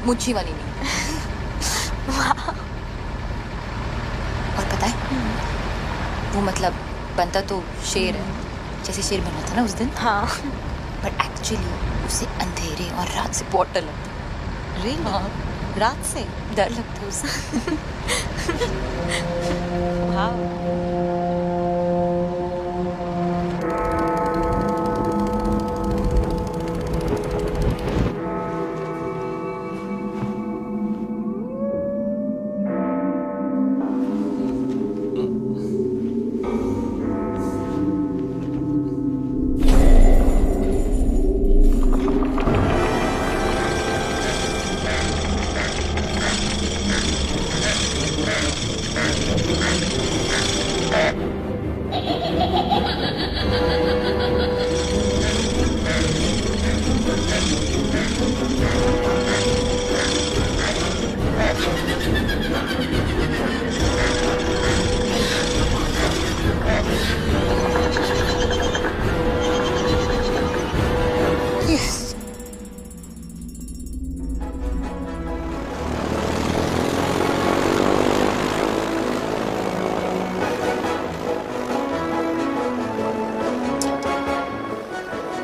मुच्छी वाली नींद। और पता है वो मतलब बनता तो शेर है, जैसे शेर बना था ना उस दिन। हाँ। पर एक्चुअली उसे अंधेरे और रात से बहुत डर लगता। Really? हाँ, रात से डर लगता है उसे। वाह।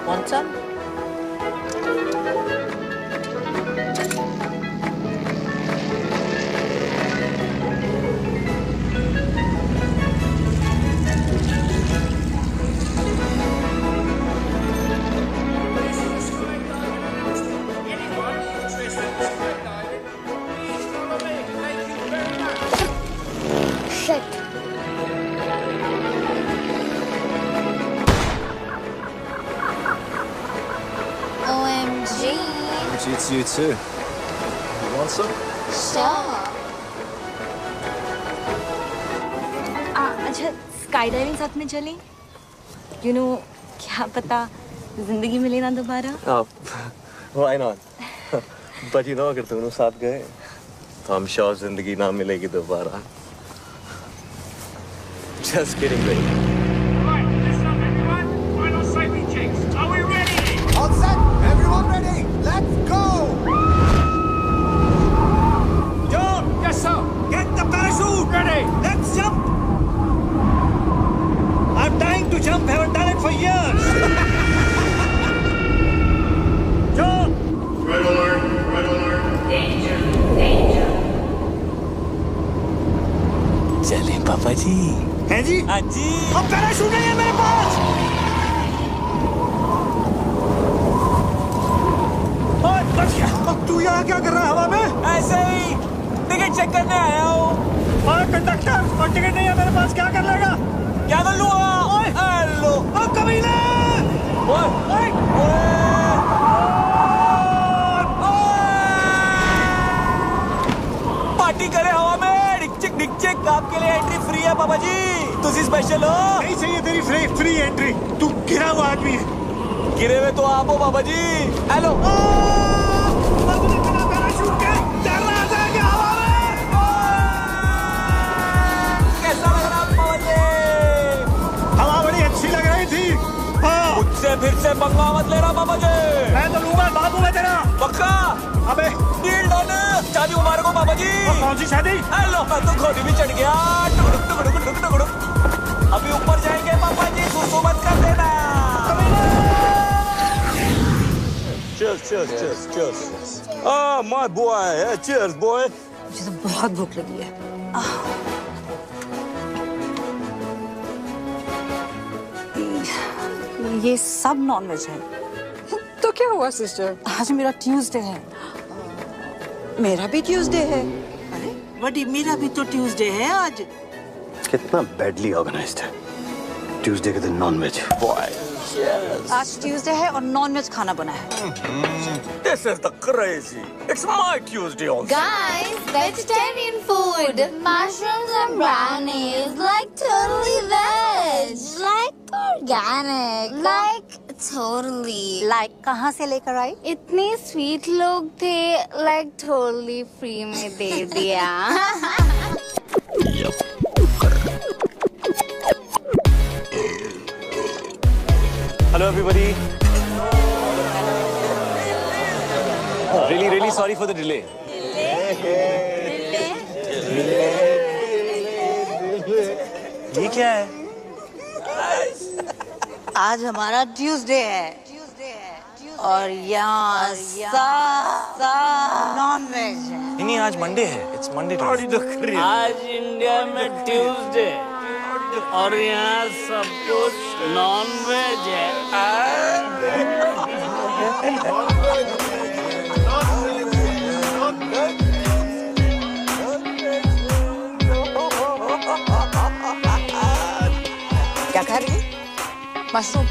Want some? OMG. It's you too. You want some? Sure. अच्छा स्काई डाइविंग साथ में चलें? You know, क्या पता जिंदगी मिले ना दोबारा। Why not? But you know, अगर दोनों साथ गए तो I'm sure जिंदगी ना मिलेगी दोबारा. Just kidding, baby. All set! Everyone ready? Let's go! John! Yes, sir! Get the parachute! Ready! Let's jump! I'm dying to jump, haven't done it for years! John! Red alert! Red alert! Danger! Danger! चलें पापा जी। हैं जी? हाँ जी। अब पैराशूट नहीं है मेरे पास! बच गया। अब तू यहाँ क्या कर रहा है हवा में? ऐसे ही टिकट चेक करने आया हूँ। और कंडक्टर और टिकट नहीं है मेरे पास, क्या कर लेगा? क्या कर लूँगा? हेलो। अब कमीने! पार्टी करे हवा में, डिक चिक आपके लिए एंट्री फ्री है पापा जी। तुझी स्पेशल हो? नहीं चाहिए तेरी फ्री एंट्री। तू गिरा हुआ आदमी है। गिरे हुए तो आप हो पापा जी। हेलो। कैसा लग रहा पापा जी? हवा बड़ी अच्छी लग रही थी। हाँ। मुझसे फिर से पंगा मत ले रहा पापा जी। मैं तो लूंगा, बाबू मैं तेरा। पक्का? अबे डील डन। शादी मुबारक हो पापा जी। कौन सी शादी? हेलो, मैं तो खोदी भी चढ़ गया। अभी ऊपर जाएंगे पापा जी, सुसु मत कर देना। Cheers. Ah, my boy. Cheers, boy. मुझे तो बहुत भूख लगी है। ये सब नॉनवेज है। तो क्या हुआ सिस्टर? आज मेरा ट्यूसडे है। मेरा भी ट्यूसडे है। अरे बड़ी, मेरा भी तो ट्यूसडे है आज। कितना बैडली ऑर्गेनाइज्ड है। ट्यूसडे के दिन नॉनवेज। बॉय आज ट्यूसडे है और नॉनवेज खाना बना है। This is the crazy. It's my Tuesday also. Guys, vegetarian food. Mushrooms and brownies. Like totally veg. Like organic. Like totally. Like कहाँ से लेकर आई? इतने स्वीट लोग थे, like totally free में दे दिया। Hello everybody. Really sorry for the delay. ये क्या है? आज हमारा ट्यूसडे है और यहाँ नॉन वेज है। नहीं, आज मंडे है। It's Monday. आज इंडिया में ट्यूसडे और यहाँ सब कुछ नॉन वेज है। क्या खा रही है? मशरूम।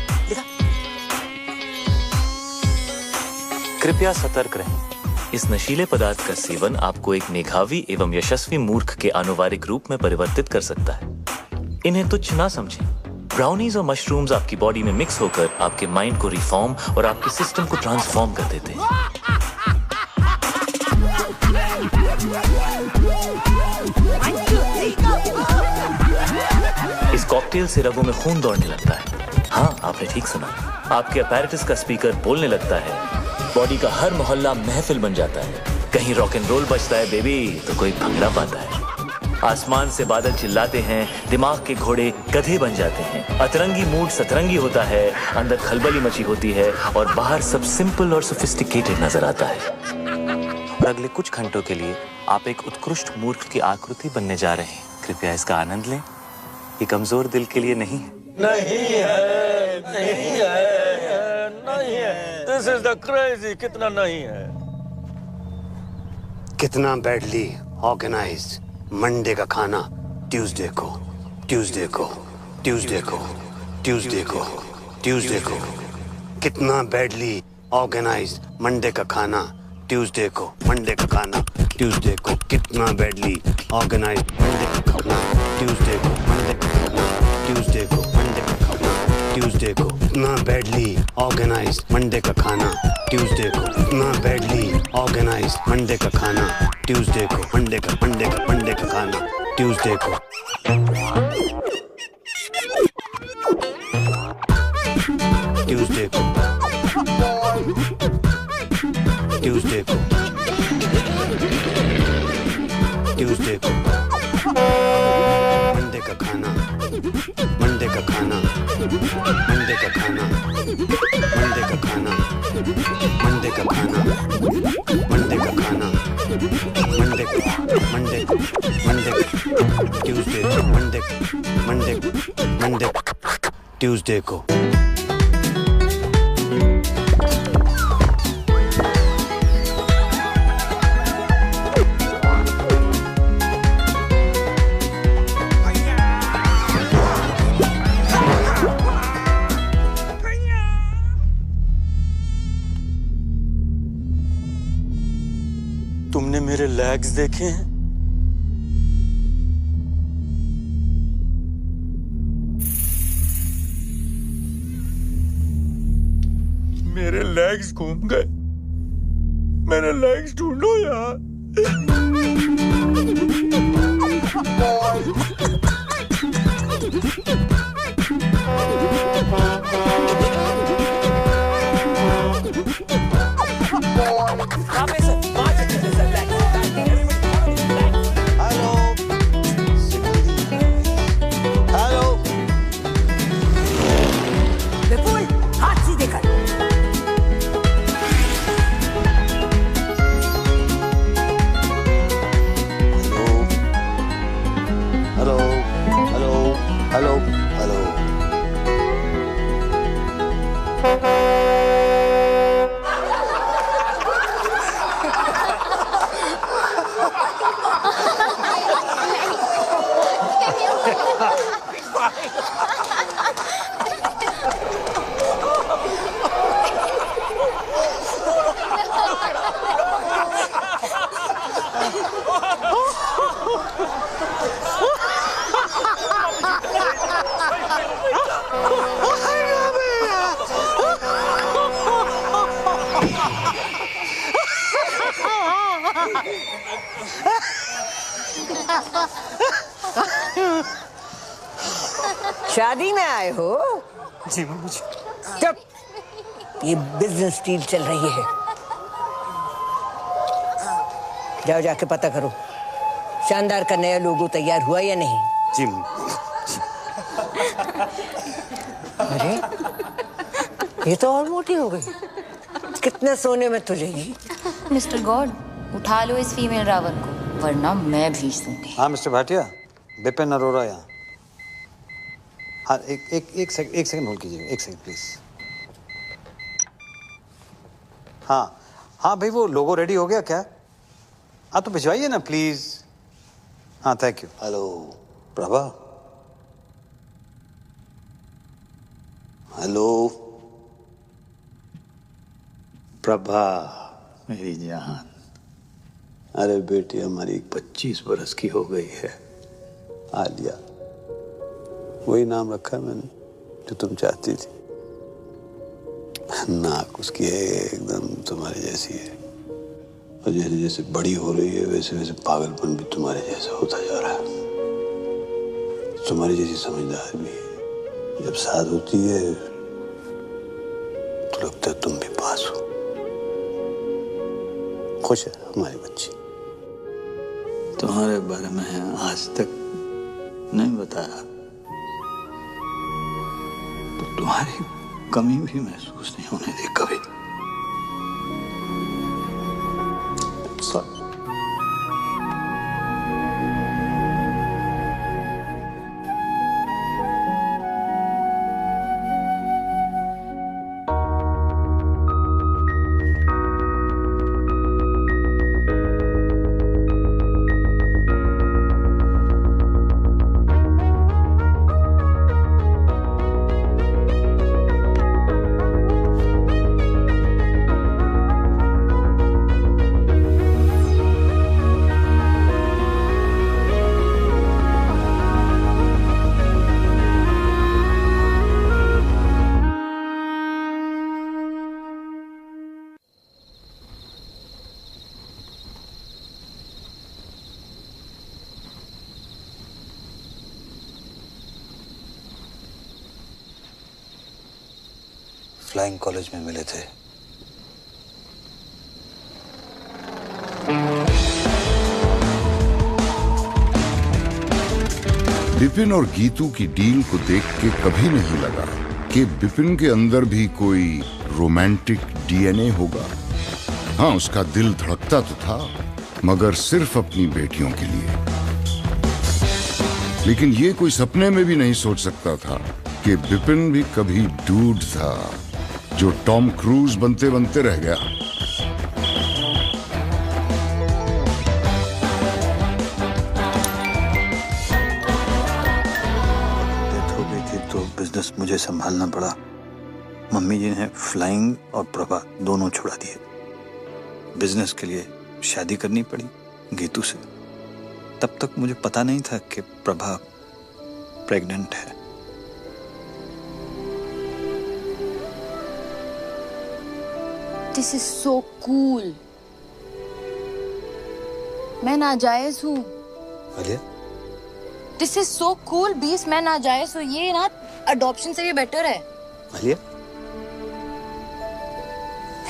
कृपया सतर्क रहें। इस नशीले पदार्थ का सेवन आपको एक मेधावी एवं यशस्वी मूर्ख के आनुवारिक रूप में परिवर्तित कर सकता है। इन्हें तुच्छ ना समझें। ब्राउनीज और मशरूम्स आपकी बॉडी में मिक्स होकर आपके माइंड को रिफॉर्म और आपके सिस्टम को ट्रांसफॉर्म कर देते हैं। इस कॉकटेल से रगों में खून दौड़ने लगता है। हाँ, आपने ठीक सुना। आपके अपैरेटस का स्पीकर बोलने लगता है। बॉडी का हर मोहल्ला महफिल बन जाता है। कहीं रॉक एंड रोल बजता है बेबी तो कोई भंगड़ा पाता है। आसमान से बादल चिल्लाते हैं, दिमाग के घोड़े गधे बन जाते हैं। अतरंगी मूड सतरंगी होता है, अंदर खलबली मची होती है और बाहर सब सिंपल और सोफिस्टिकेटेड नजर आता है। और अगले कुछ घंटों के लिए आप एक उत्कृष्ट मूर्ख की आकृति बनने जा रहे हैं। कृपया इसका आनंद लें। ये कमजोर दिल के लिए नहीं है। नहीं है, नहीं है, नहीं है। This is the crazy. कितना नहीं है? कितना बैडली ऑर्गेनाइज्ड। मंडे का खाना ट्यूसडे को, ट्यूसडे को, ट्यूसडे को, ट्यूसडे को, ट्यूसडे को। कितना बैडली ऑर्गेनाइज्ड मंडे का खाना ट्यूसडे को, मंडे का खाना ट्यूसडे को। कितना बैडली ऑर्गेनाइज्ड मंडे का खाना ट्यूसडे को, मंडे का खाना ट्यूसडे को, मंडे का खाना ट्यूसडे को। कितना बैडली ऑर्गेनाइज्ड मंडे का खाना ट्यूसडे को। कितना बैडली ऑर्गेनाइज्ड मंडे का खाना ट्यूसडे को, मंडे का खाना ट्यूसडे को। ट्यूसडे को, ट्यूसडे को, ट्यूसडे को। मंडे का खाना, मंडे का खाना, मंडे का खाना, मंडे का खाना, मंडे का खाना, मंडे का खाना, Monday Monday Monday Tuesday, Monday Monday Monday Tuesday को। तुमने मेरे लेग्स देखे हैं? मेरे लेग्स घूम गए। मेरे लेग्स ढूंढो यार। शादी में आए हो? जी मम्मी जी। चुप। ये बिजनेस डील चल रही है। जाओ जाके पता करो शानदार का नया लोगो तैयार हुआ या नहीं? जी। अरे ये तो और मोटी हो गई। कितने सोने में तुलेगी? मिस्टर गॉड, उठा लो इस फीमेल रावण को, वरना मैं भेज दूंगी। हाँ मिस्टर भाटिया, बिपिन अरोरा यहाँ। हाँ एक सेकंड होल्ड कीजिए, एक सेकंड प्लीज। हाँ भाई, वो लोगो रेडी हो गया क्या? हाँ तो भिजवाइए ना प्लीज। हाँ thank you. Hello Prabha. Hello Prabha मेरी जान। अरे बेटी हमारी 25 बरस की हो गई है, आलिया। वही नाम रखा मैंने जो तुम चाहती थी। नाक उसकी है एकदम तुम्हारे जैसी है, और जैसे जैसे बड़ी हो रही है वैसे वैसे पागलपन भी तुम्हारे जैसा होता जा रहा है। तुम्हारी जैसी समझदार भी है। जब साथ होती है तो लगता है तुम भी पास हो। खुश है हमारी बच्ची। तुम्हारे बारे में आज तक नहीं बताया तो तुम्हारी कमी भी महसूस नहीं होने दी कभी। सॉरी। फ्लाइंग कॉलेज में मिले थे। बिपिन और गीतू की डील को देख के कभी नहीं लगा कि बिपिन के अंदर भी कोई रोमांटिक डीएनए होगा। हाँ, उसका दिल धड़कता तो था, मगर सिर्फ अपनी बेटियों के लिए। लेकिन ये कोई सपने में भी नहीं सोच सकता था कि बिपिन भी कभी डूड था जो टॉम क्रूज बनते बनते रह गया। डेथ हो गई थी तो बिजनेस मुझे संभालना पड़ा। मम्मी जी ने फ्लाइंग और प्रभा दोनों छुड़ा दिए। बिजनेस के लिए शादी करनी पड़ी गीतू से। तब तक मुझे पता नहीं था कि प्रभा प्रेग्नेंट है। This is so cool. मैं नाजायज हूँ। This is so cool, 20 मैं नाजायज हूँ। ये ना अडॉप्शन से भी बेटर है। मैं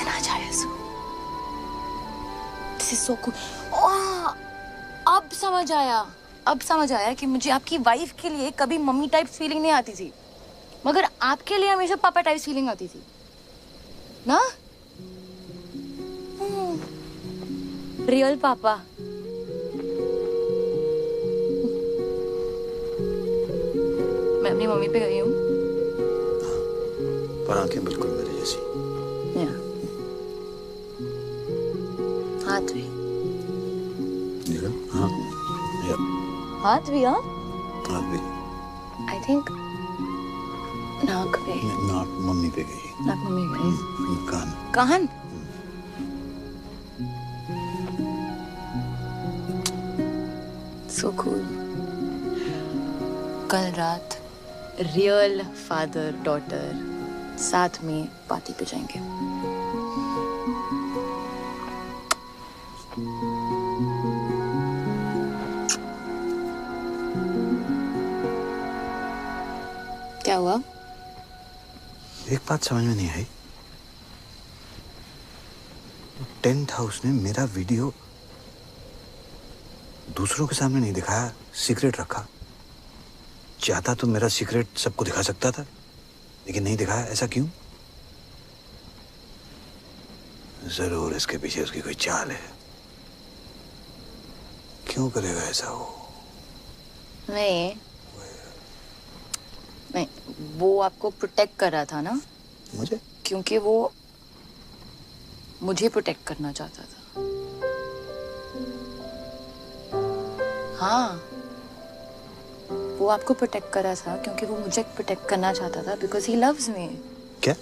नाजायज हूँ। This is so cool. ओह, अब समझ आया। अब समझ आया कि मुझे आपकी वाइफ के लिए कभी मम्मी टाइप फीलिंग नहीं आती थी, मगर आपके लिए हमेशा पापा टाइप फीलिंग आती थी ना। रियल पापा। मैं अपनी मम्मी पे गई हूँ। पर आंखें बिल्कुल मेरे जैसी। हाथ भी। हाँ। हाथ भी। हाँ। हाथ भी। आई थिंक नाक पे। नाक मम्मी पे गई। नाक मम्मी पे गई। कान। कान। So cool. कल रात रियल फादर डॉटर साथ में पार्टी पे जाएंगे। क्या हुआ? एक बात समझ में नहीं आई। टेंट हाउस ने मेरा वीडियो दूसरों के सामने नहीं दिखाया, सीक्रेट रखा। चाहता तो मेरा सीक्रेट सबको दिखा सकता था, लेकिन नहीं दिखाया। ऐसा क्यों? जरूर इसके पीछे उसकी कोई चाल है। क्यों करेगा ऐसा वो? नहीं, वो आपको प्रोटेक्ट कर रहा था ना? मुझे? क्योंकि वो मुझे प्रोटेक्ट करना चाहता था। हाँ, वो आपको प्रोटेक्ट कर रहा था क्योंकि वो मुझे प्रोटेक्ट करना चाहता था, बिकॉज ही लव्स मी। क्या?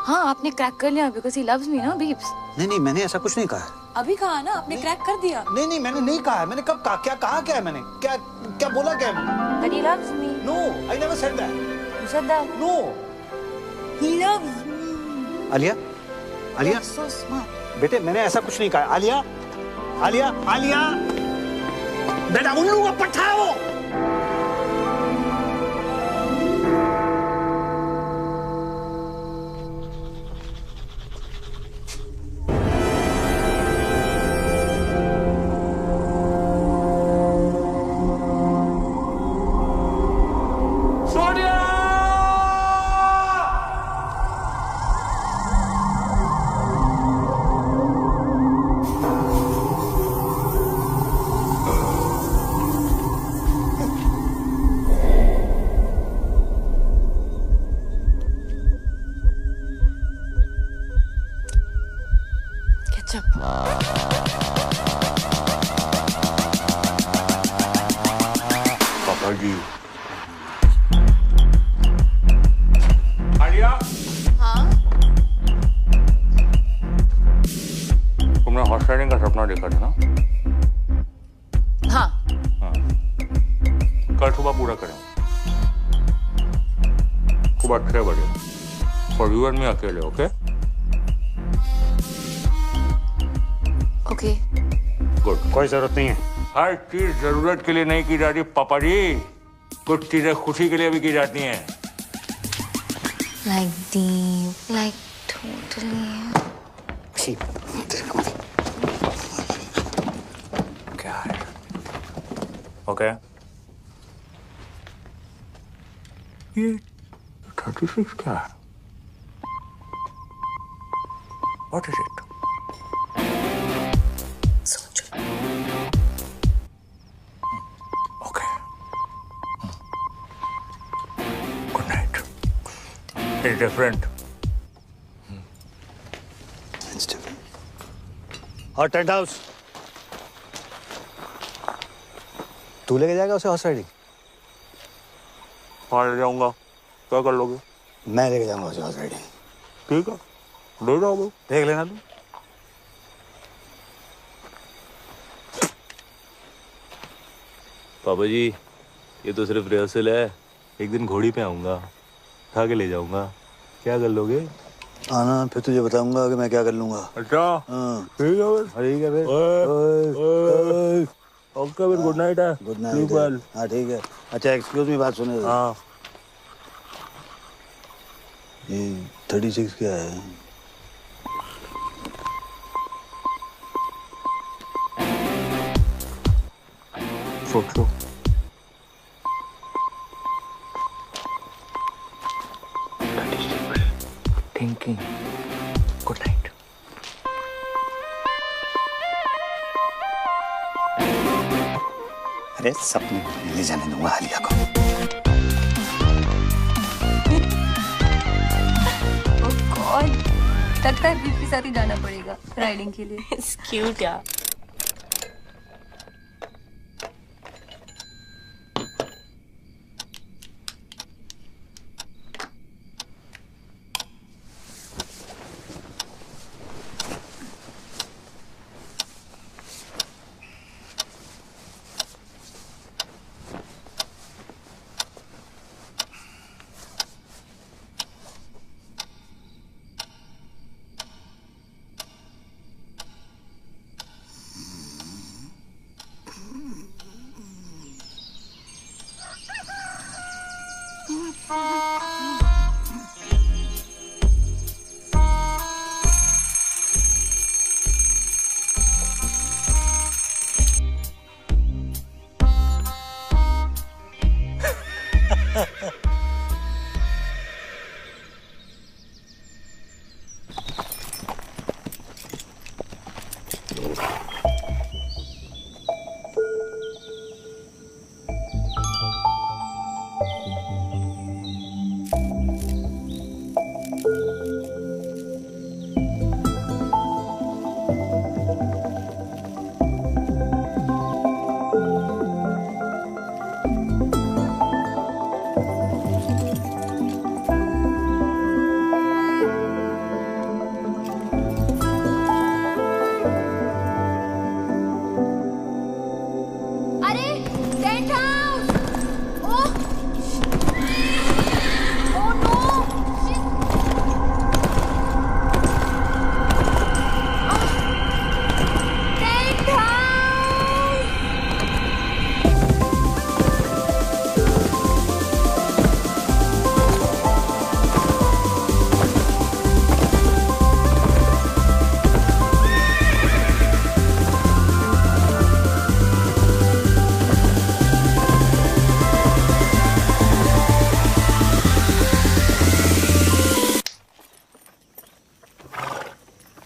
हाँ, आपने क्रैक कर लिया बिकॉज ही लव्स मी ना बीब्स। नहीं, मैंने ऐसा कुछ नहीं कहा है। अभी कहा ना, आपने क्रैक कर दिया। नहीं, मैंने नहीं कहा है। मैंने कब कहा? क्या कहा? क्या है मैंने? क्या बोला? क्या है? That he loves me. No, I never said that. You said that. No. He loves me. Alia, You're so smart. बेटे मैंने ऐसा कुछ नहीं कहा। आलिया, बेटा उल्लू का पट्टा है वो। पापा जी। आलिया। हाँ? तुमने हॉर्स राइडिंग का सपना देखा था ना? हाँ। कल सुबह पूरा करें। सुबह 6 बजे। और यू एंड मी अकेले, ओके? ओके। गुड। कोई जरूरत नहीं है। हर चीज जरूरत के लिए नहीं की जाती पापा जी, कुछ चीजें खुशी के लिए भी की जाती हैं। Like deep, like totally. क्या है? ओके। ये 36 क्या है? What is it? It's different. It's different. और टेंट हाउस तू लेके जाएगा उसे हॉर्स राइडिंग? हाँ ले जाऊंगा। क्या कर लोगे? मैं लेके जाऊंगा उसे हॉर्स राइडिंग। ठीक है, ले जाओगे। देख लेना तू। पापा जी, ये तो सिर्फ रिहर्सल है। एक दिन घोड़ी पे आऊंगा, उठा के ले जाऊंगा। क्या कर लोगे? आना, फिर तुझे बताऊंगा कि मैं क्या कर लूंगा। अच्छा। हाँ ठीक है फिर। ठीक है फिर। ओके फिर, गुड नाइट है। Good night. हाँ ठीक है। अच्छा एक्सक्यूज मी, बात सुने। हाँ। ये 36 क्या है? सोचो। Thinking. Good night. अरे सपने ले जाने दूंगा आलिया को। Oh God, लगता है बीफ के साथ ही जाना पड़ेगा राइडिंग के लिए। It's cute यार।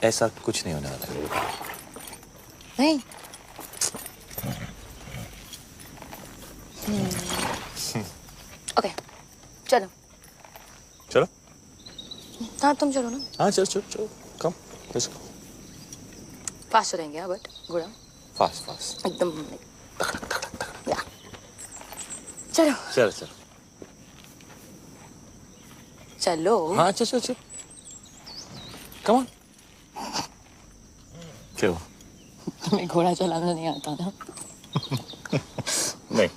ऐसा कुछ नहीं होने वाला है। नहीं। ओके, चलो। चलो। हाँ तुम चलो ना। हाँ चलो चलो चलो, कम, लेट्स गो। फास्ट चलेंगे बट गुड़ा। फास्ट एकदम। या। चलो। चलो चलो। चलो। हाँ चलो चलो। Come on. क्यों? तुम्हें घोड़ा चलाना नहीं आता ना? नहीं।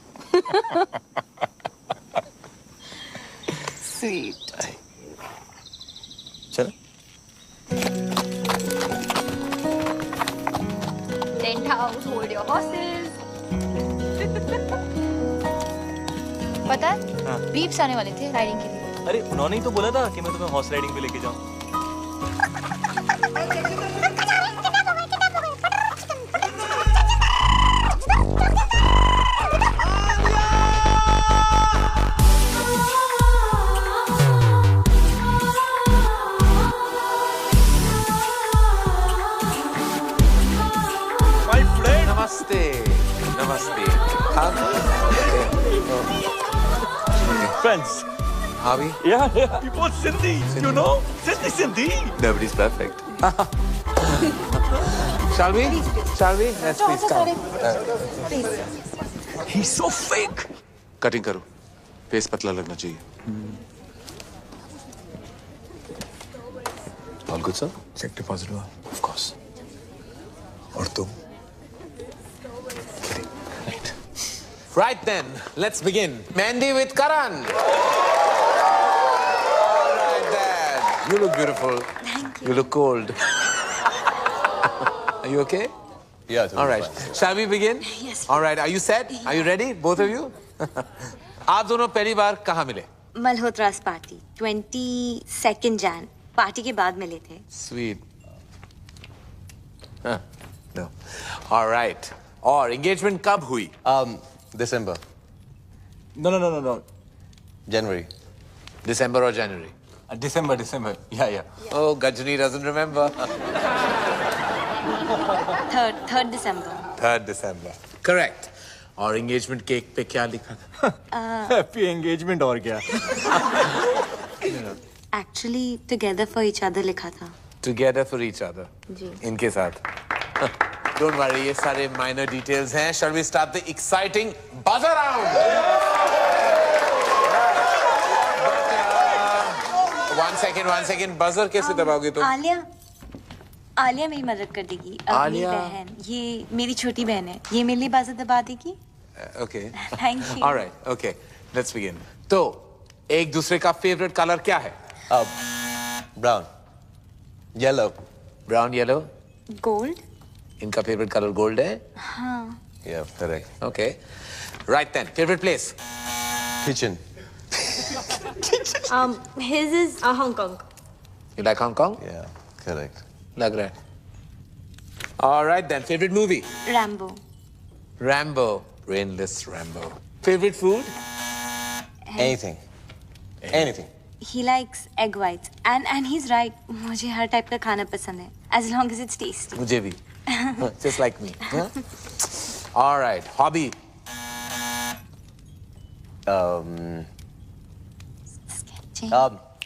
Sweet. चलो। Tent house, hold your horses. पता है? हाँ। बीप्स आने वाले थे राइडिंग के लिए। अरे उन्होंने ही तो बोला था कि मैं तुम्हें हॉर्स राइडिंग पे लेके जाऊं। Namaste. Namaste. Friends. Harvey? Yeah, we both Sindhi. You know? Sindhi. Nobody's perfect. Shall we? Shall we? Let's please come. He's so fake. Cutting करो. Face पतला लगना चाहिए. All good, sir? Check deposit हुआ. Of course. और तुम? Right then, let's begin. Mandy with Karan. All right, Dad. You look beautiful. Thank you. You look cold. Are you okay? Yeah. Totally All right. fine. Shall we begin? Yes. All right. Are you set? Are you ready, both of you? आप दोनों पहली बार कहाँ मिले? मल्होत्रास पार्टी 22 जैन पार्टी के बाद मिले थे. Sweet. Huh. No. All right. और engagement कब हुई? December. No. January. December or January? December. Yeah. Oh, Gajni doesn't remember. 3rd December. 3rd December. Correct. और engagement cake पे क्या लिखा था? Happy engagement और क्या? Actually, together for each other लिखा था. Together for each other. जी. इनके साथ. Don't worry, ये सारे minor details हैं. Shall we start the exciting buzzer round? One second. Buzzer कैसे दबाओगे तुम? आलिया मेरी मदद कर देगी. मेरी आलिया? बहन. ये मेरी छोटी बहन है. ये मेरे लिए बाज़ दबा देगी. Okay. Thank you. All right. Okay. Let's begin. तो एक दूसरे का favorite color क्या है? Brown. Yellow. Brown, yellow. Gold. इनका favorite color gold है? हाँ. Yeah, correct. Okay. Right then. Favorite place? Kitchen. His is Hong Kong. You like Hong Kong? Yeah, correct. लग रहा है. All right then. Favorite movie? Rambo. Rambo. Brainless Rambo. Favorite food? Anything. He likes egg whites. And he's right. मुझे हर type का खाना पसंद है. As long as it's tasty. मुझे भी. Just like me. Huh? All right. Hobby?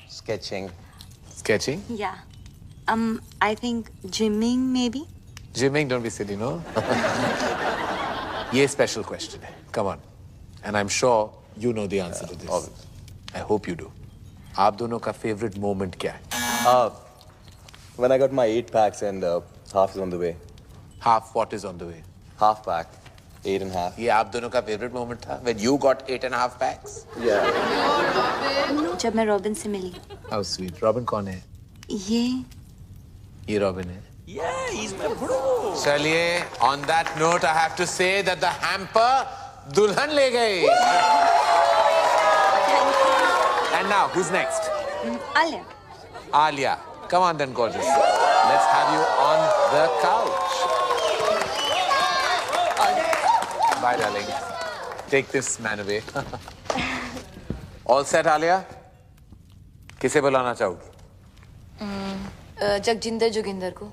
Sketching. Sketching? Yeah. I think gymming maybe. Gymming, don't be silly, no? ये special question है. Come on. And I'm sure you know the answer to this. Obviously. I hope you do. आप दोनों का favorite moment क्या है? When I got my 8 packs and half is on the way. Half what is on the way? Half pack. 8.5. ये आप दोनों का favorite moment था? When you got 8.5 packs? Yeah. जब मैं रॉबिन से मिली. How sweet. Robin कौन है? ये Robin है. Yeah, he's my bro. चलिए, on that note, I have to say that the hamper दुल्हन ले गई. And now, who's next? Alia. Alia. Come on then, gorgeous. Let's have you on the couch. Bye, darling. Take this man away. All set, Alia? किसे बुलाना चाहोगी? जगजिंदर जोगिंदर को।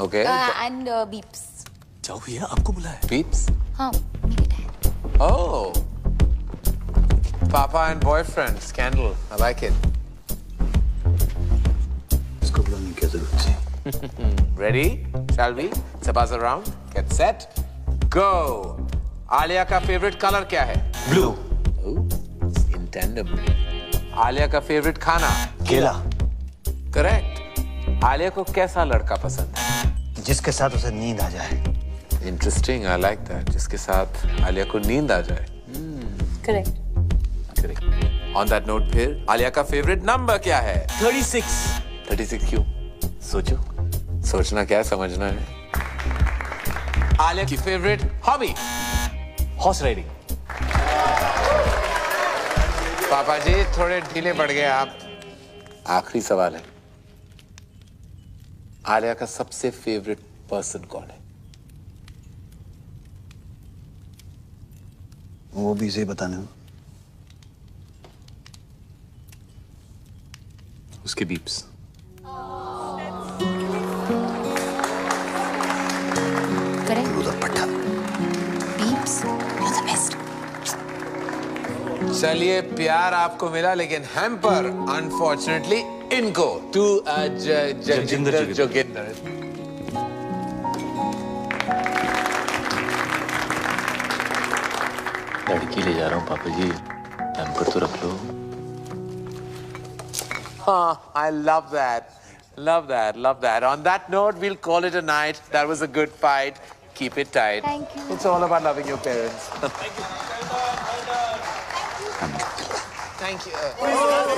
Okay. And beeps. जाओ भैया, आपको बुलाया। Beeps? हाँ, मेरे dad. Oh. Papa and boyfriend scandal. I like it. इसको बुलाने की जरूरत थी। Ready? Shall we? It's a buzz around. Get set. Go. Alia का favorite color क्या है? Blue. In tandem. आलिया का favorite खाना? केला। Correct. आलिया को कैसा लड़का पसंद है? जिसके साथ उसे नींद आ जाए। Interesting. I like that. जिसके साथ आलिया को नींद आ जाए। Correct. Correct. On that note फिर आलिया का favorite number क्या है? 36। 36 क्यों? सोचो। सोचना क्या है, समझना है। आलिया की favorite hobby? Horse riding. पापा जी थोड़े ढीले पड़ गए आप। आखिरी सवाल है, आलिया का सबसे फेवरेट पर्सन कौन है? वो भी इसे बताने हो। उसके beeps. Beeps, you're the best. चलिए प्यार आपको मिला, लेकिन हैम्पर अनफॉर्चुनेटली इनको टू जगजिंदर जोगिंदर। लड़की ले जा रहा हूँ पापा जी, हैम्पर तो रख लो। हाँ, I love that. Love that, love that. On that note, we'll call it a night. That was a good fight. Keep it tight. Thank you. It's all about loving your parents. Thank you.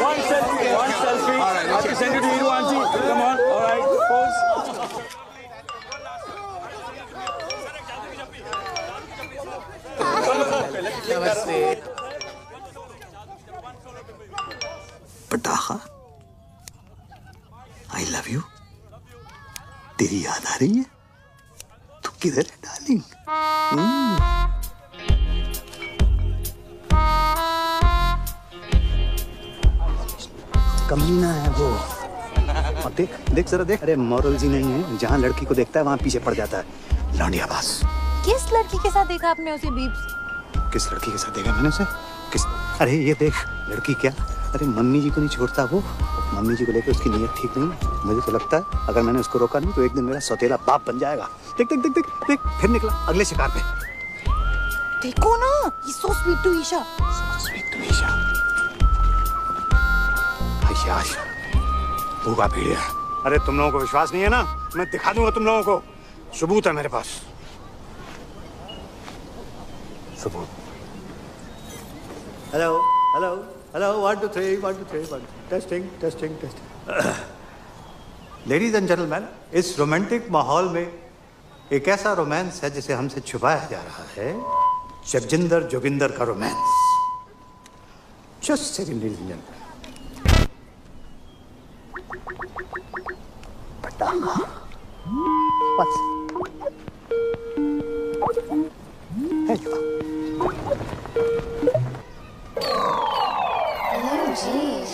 One selfie, one selfie. All right, I have to send it to you, Auntie. Come on, all right, pose. Namaste. पटाखा, आई लव यू। तेरी याद आ रही है? तू किधर है डार्लिंग? कमीना है वो। और देख देख जरा देख, अरे मॉरल जी नहीं है, जहाँ लड़की को देखता है वहाँ पीछे पड़ जाता है। लौंडिया बास। किस लड़की के साथ देखा आपने उसे बीप्स? किस लड़की के साथ देखा मैंने उसे? किस? अरे ये देख, लड़की क्या, अरे मम्मी जी को नहीं छोड़ता वो। मम्मी जी को लेकर उसकी नीयत ठीक नहीं। मुझे तो लगता है अगर मैंने उसको रोका नहीं तो एक दिन मेरा सौतेला बाप बन जाएगा। देख देख देख देख देख, फिर निकला अगले शिकार पे। देखो ना, he's so sweet to Isha. So sweet to Isha. Ayash, भूखा भेड़िया। अरे तुम लोगों को विश्वास नहीं है ना? मैं दिखा दूंगा तुम लोगों को, सबूत है मेरे पास। सबूत। Hello hello hello, 1 2 3 1 2 3 1 testing testing testing. Ladies and gentleman, इस रोमांटिक माहौल में एक ऐसा रोमांस है जिसे हमसे छुपाया जा रहा है, जगजिंदर जोगिंदर का romance. Just second ladies and gentleman. पटाखा।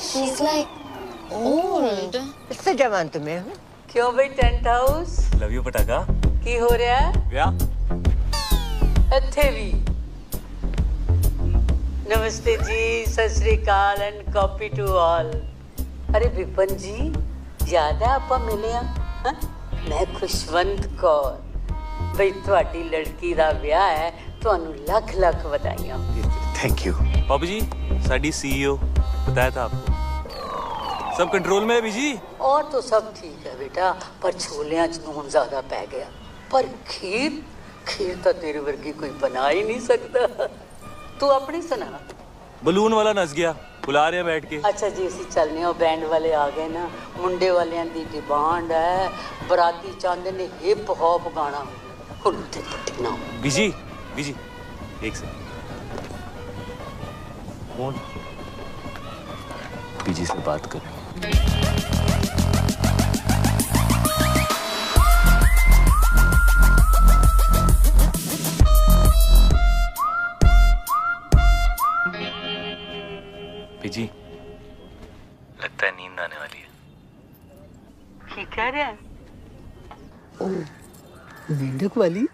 She's like old. इससे जवान तुम्हें हूँ। क्यों भाई टेंट हाउस लव यू पटाखा। की हो रहा है? क्या? ਇੱਥੇ ਵੀ नमस्ते जी, सत श्री अकाल एंड कॉपी टू ऑल। अरे विपन जी, याद है ਆਪਾਂ ਮਿਲੇ ਆ? ਮੈਂ ਖੁਸ਼ਵੰਤ ਕੌਰ। ਬਈ ਤੁਹਾਡੀ ਲੜਕੀ ਦਾ ਵਿਆਹ ਹੈ, ਤੁਹਾਨੂੰ ਲੱਖ ਲੱਖ ਵਧਾਈਆਂ। Thank you. पापा जी, साडी सीईओ बताया था आपको, सब कंट्रोल में है बीजी। और तो सब ठीक है बेटा, पर छोलियां च नून ज्यादा पै गया। पर खीर खीर तो तेरे वर्गी कोई बना ही नहीं सकता। तू अपनी सुना। बलून वाला नस गया, बुला रहे हैं बैठ के। अच्छा जी, ਅਸੀਂ ਚੱਲਨੇ ਆ, बैंड वाले आ गए ना। मुंडे वालियां दी डिमांड है, बराती चाहते ने हिप हॉप गाना। हुन ते पट्टी ना बीजी बीजी, एक सेकंड। बीजी से बात कर। बीजी, लगता है नींद आने वाली है। मेंढक वाली?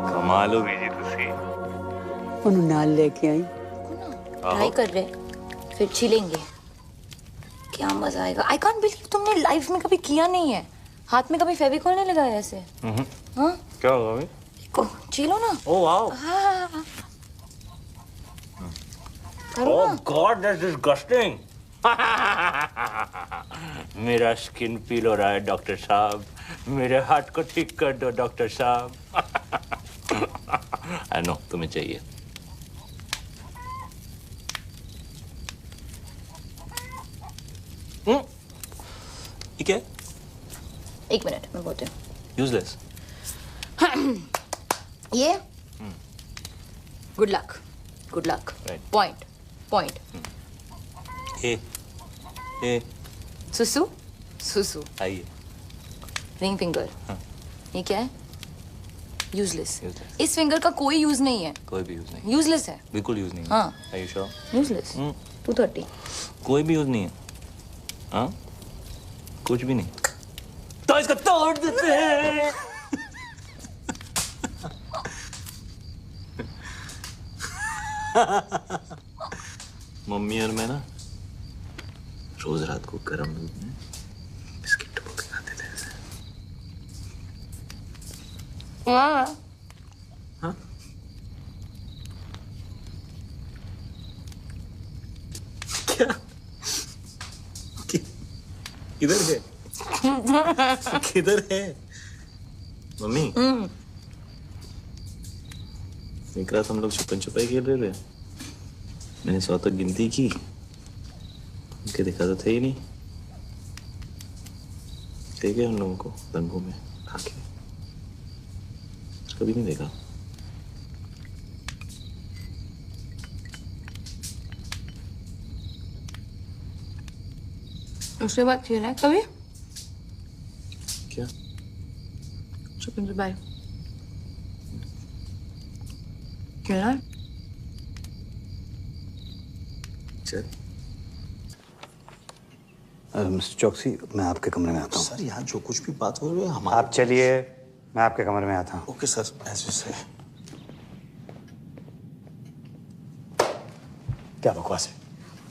कमाल हो बीजी तुसी। ਉਹਨੂੰ ਨਾਲ ਲੈ ਕੇ आई। ट्राई कर रहे फिर छिलेंगे। क्या मजा आएगा। आई कांट बिलीव तुमने लाइफ में कभी किया नहीं है। हाथ में कभी फेविकॉल नहीं लगाया ऐसे। हाँ क्या होगा भाई? को छिलो ना। Oh wow. हाँ करो ओह ना। God that's disgusting. मेरा स्किन पील हो रहा है डॉक्टर साहब। मेरे हार्ट को ठीक कर दो डॉक्टर साहब। आई नो तुम्हें चाहिए। ठीक है। एक मिनट मैं बोलती हूँ। यूजलेस। ये good luck good luck point point A सुसु सुसु आइए। रिंग फिंगर ये क्या है? यूजलेस। इस फिंगर का कोई यूज नहीं है। कोई भी यूज नहीं। यूजलेस है। बिल्कुल यूज नहीं है। हाँ Are you sure? यूजलेस 230। कोई भी यूज नहीं है। हाँ कुछ भी नहीं। तो इसको तोड़ देते हैं। मम्मी और मैं ना रोज रात को गर्म दूध में बिस्किट डुबो के खाते थे। हाँ हाँ? क्या? किधर है? किधर है? मम्मी एक रात हम लोग छुपन छुपाई खेल रहे थे। मैंने 100 तक गिनती की। उनके देखा तो थे ही नहीं। देखे उन लोगों को दंगों में आके कभी नहीं देखा। उसके बाद खेला है कभी? क्या? छुपन छुपाई खेला है? चल। मिस्टर चौकसी मैं आपके कमरे में आता हूँ। सर यहाँ जो कुछ भी बात हो रही है आप चलिए, मैं आपके कमरे में आता हूँ। ओके सर, ऐसे से। क्या बकवास है?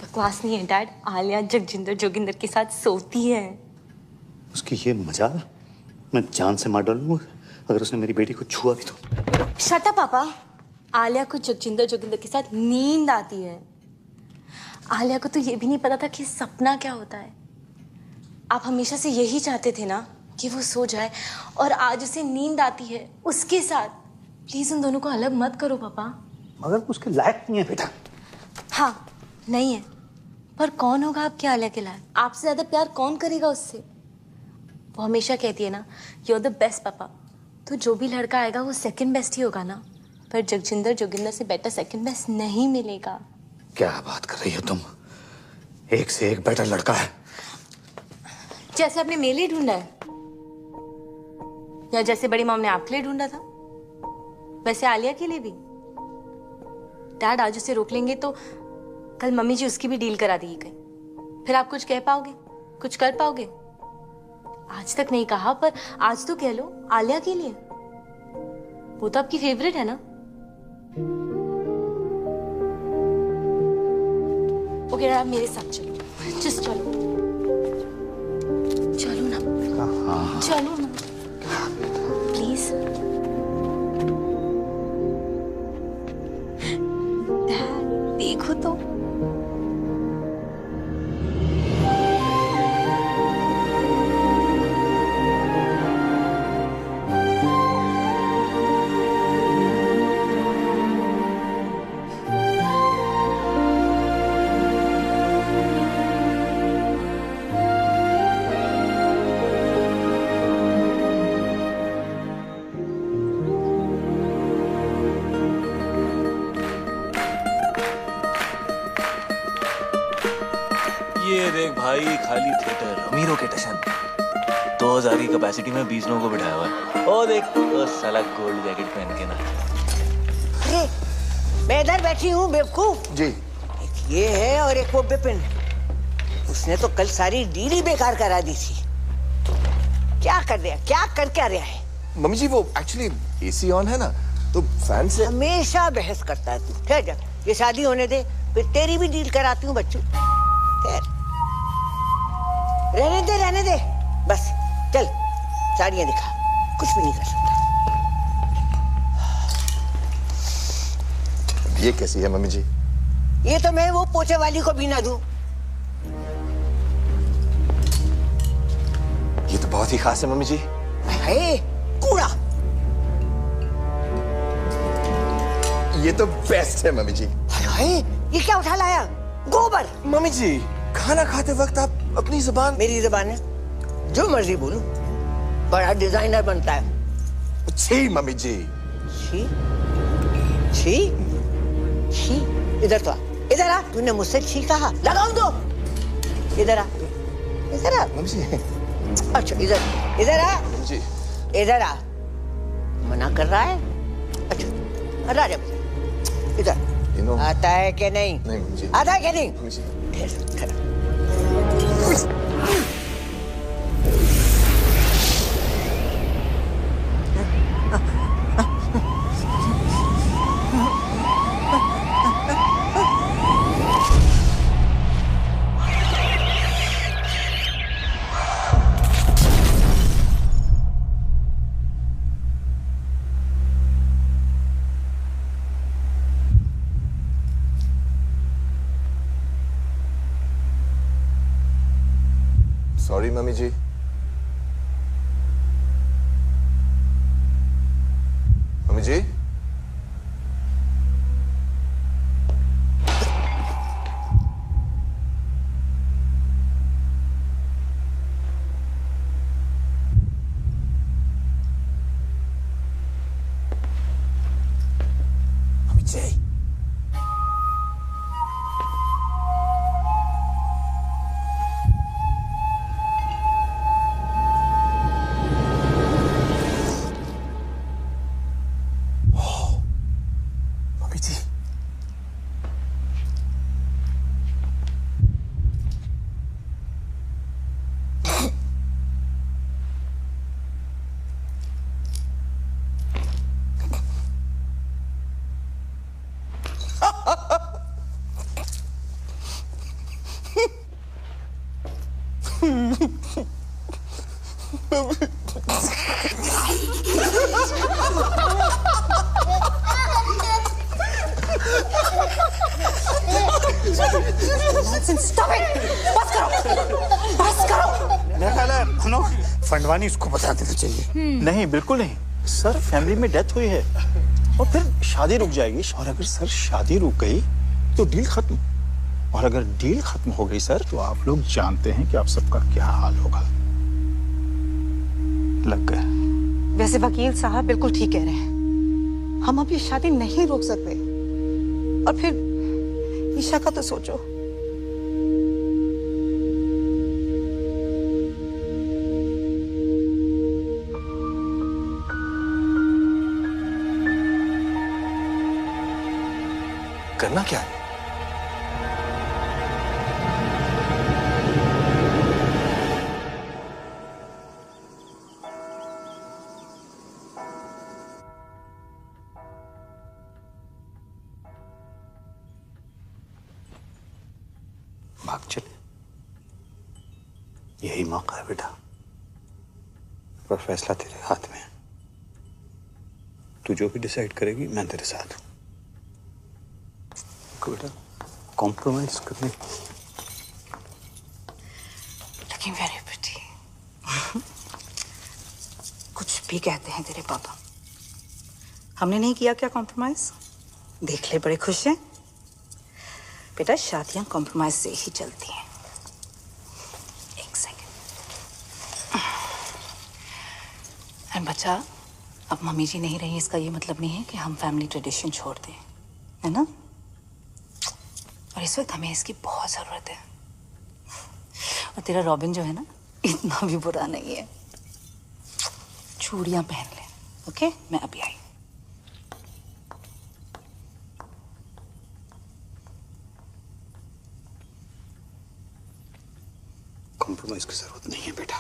बकवास नहीं है डैड। आलिया जगजिंदर जोगिंदर के साथ सोती है। उसकी ये मजाल मैं जान से मार डालूंगा अगर उसने मेरी बेटी को छुआ भी तो। शट अप पापा। आलिया को जगजिंदर जोगिंदर के साथ नींद आती है। आलिया को तो ये भी नहीं पता था कि सपना क्या होता है। आप हमेशा से यही चाहते थे ना कि वो सो जाए, और आज उसे नींद आती है उसके साथ। प्लीज उन दोनों को अलग मत करो पापा। मगर उसके लायक नहीं है बेटा। हाँ नहीं है, पर कौन होगा आपके आलिया के लायक? आपसे ज्यादा प्यार कौन करेगा उससे? वो हमेशा कहती है ना, यू आर द बेस्ट पापा। तो जो भी लड़का आएगा वो सेकंड बेस्ट ही होगा ना। पर जगजिंदर जोगिंदर से बेटर सेकंड बेस्ट नहीं मिलेगा। क्या बात कर रही हो तुम? एक से एक बेटर लड़का है। जैसे आपने मेरे लिए ढूंढा है, या जैसे बड़ी मॉम ने आपके लिए ढूंढा था, वैसे आलिया के लिए भी। डैड आज उसे रोक लेंगे तो कल मम्मी जी उसकी भी डील करा देगी कहीं। फिर आप कुछ कह पाओगे, कुछ कर पाओगे? आज तक नहीं कहा, पर आज तो कह लो आलिया के लिए। वो तो आपकी फेवरेट है ना। ओके आप मेरे साथ चलो, जस्ट चलो। चलो ना, चलो ना प्लीज। डैड देखो तो। ये देख भाई, खाली थिएटर, अमीरों के टशन। 2000 की कैपेसिटी में 20 लोगों को बिठाया हुआ है। ओ देख, वो साला गोल्ड जैकेट पहन के ना। अरे मैं इधर बैठी हूँ बेवकूफ। जी। ये है और एक वो बिपिन, उसने तो कल सारी डील ही बेकार करा दी थी। क्या कर रहा है, क्या कर क्या रहा है? मम्मी जी वो एक्चुअली एसी ऑन है ना, तो फैन से। हमेशा बहस करता है तू। ठहर जा, ये शादी होने दे, फिर तेरी भी डील कराती हूँ बच्चों। रहने दे बस। चल साड़ियाँ दिखा, कुछ भी नहीं कर सकता। ये कैसी है मम्मी जी? ये तो मैं वो पोछे वाली को भी ना दूं। ये तो बहुत ही खास है मम्मी जी। है कूड़ा। ये तो बेस्ट है मम्मी जी। ये क्या उठा लाया? गोबर। मम्मी जी खाना खाते वक्त आप अपनी जुबान। मेरी जुबान है, जो मर्जी बोलूं। बड़ा डिजाइनर बनता है। छी मम्मी जी। छी छी छी। इधर तो आ, इधर आ। तूने मुझसे छी कहा, लगाऊं दो। इधर आ, इधर आ मम्मी जी। अच्छा इधर आ मम्मी जी। इधर आ। मना कर रहा है? अच्छा राजा इधर आता है कि नहीं? नहीं मम्मी जी। आता है कि नहीं? Mummy ji. Sorry mummy ji. Mummy ji. Mummy ji. Stop it! बस करो। मेरा ख्याल है फंडवानी इसको बता देना चाहिए। नहीं बिल्कुल नहीं सर, फैमिली में डेथ हुई है और फिर शादी रुक जाएगी। और अगर सर शादी रुक गई तो डील खत्म, और अगर डील खत्म हो गई सर तो आप लोग जानते हैं कि आप सबका क्या हाल होगा। लग गए। वैसे वकील साहब बिल्कुल ठीक कह रहे हैं, हम अब ये शादी नहीं रोक सकते। और फिर ईशा का तो सोचो। करना क्या है? भाग चले, यही मौका है बेटा। पर फैसला तेरे हाथ में है। तू जो भी डिसाइड करेगी मैं तेरे साथ हूं। बेटा कॉम्प्रोमाइज करने। Looking very pretty. कुछ भी कहते हैं तेरे पापा, हमने नहीं किया क्या कॉम्प्रोमाइज? देख ले, बड़े खुश हैं। बेटा शादियां कॉम्प्रोमाइज से ही चलती हैं। एक सेकंड। और बच्चा, अब मम्मी जी नहीं रही, इसका ये मतलब नहीं है कि हम फैमिली ट्रेडिशन छोड़ दें, है ना? और इस वक्त हमें इसकी बहुत जरूरत है। और तेरा रॉबिन जो है ना, इतना भी बुरा नहीं है। चूड़ियां पहन ले, ओके? मैं अभी आई। कॉम्प्रोमाइज की जरूरत नहीं है बेटा।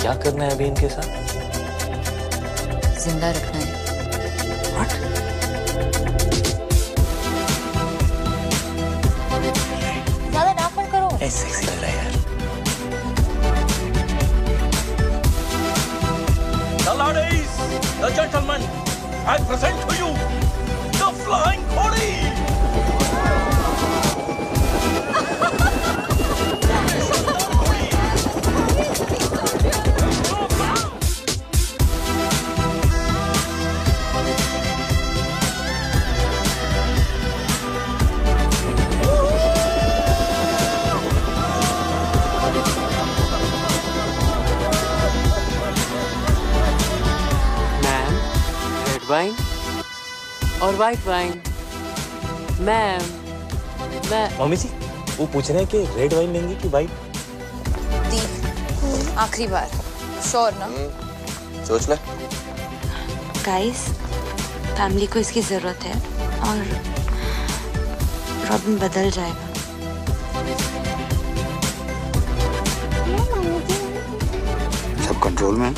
क्या करना है अभी इनके साथ? जिंदा रखना है। ज्यादा डांट मत करो। सेक्सी लग रहा है यार। The ladies, the gentlemen, I present to you the Flying Collie. Wine और वाइट वाइन। मैम मम्मी जी वो पूछ रहे हैं कि रेड वाइन लेंगे कि वाइट? आखिरी बार श्योर ना? सोच ले। गाइस, फैमिली को इसकी जरूरत है और रॉबिन बदल जाएगा। सब कंट्रोल में है?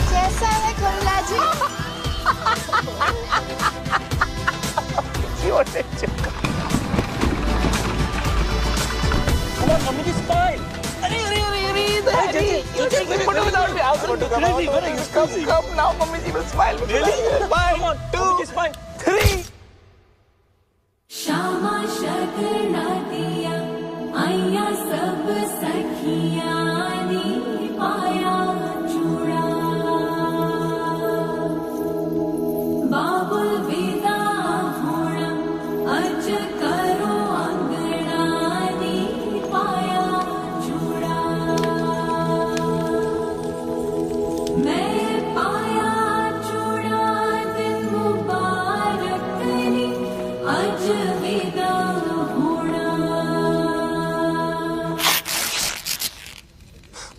कैसा है खुल्ला जी? Mummy ji, smile. Come now, Mummy ji will smile. Really? 1, 2, smile. 3. Shyama शगना दिया आया सब सखियां ने पाया चूड़ा बाबुल विदा होना अज करो अंगना ने पाया चूड़ा मैं पाया चूड़ा दिन मुबारक ने अज विदा होना।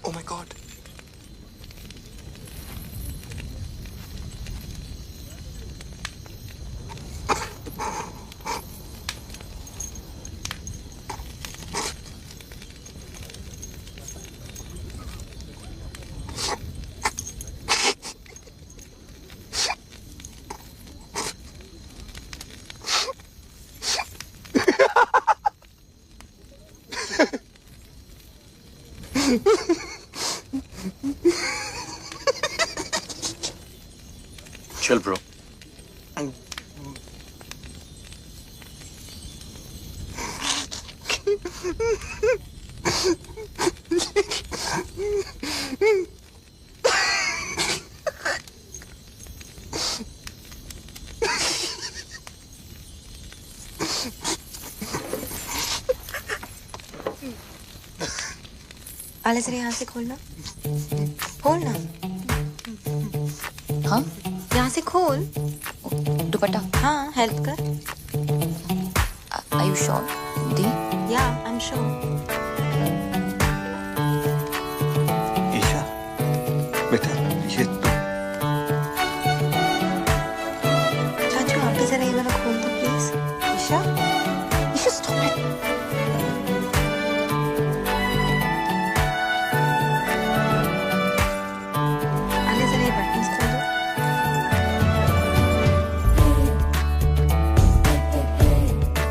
Oh my God. चल ब्रो। आले जरा यहाँ से खोलना, खोलना। हाँ, यहाँ से खोल। दुपट्टा। हाँ, हेल्प कर। Are you sure? The? Yeah, I'm sure. Isha, बेटा ये चाचू आप भी जरा ये वाला खोल दो please. Isha, Isha stop it. आले जरा ये बटन्स खोल दो।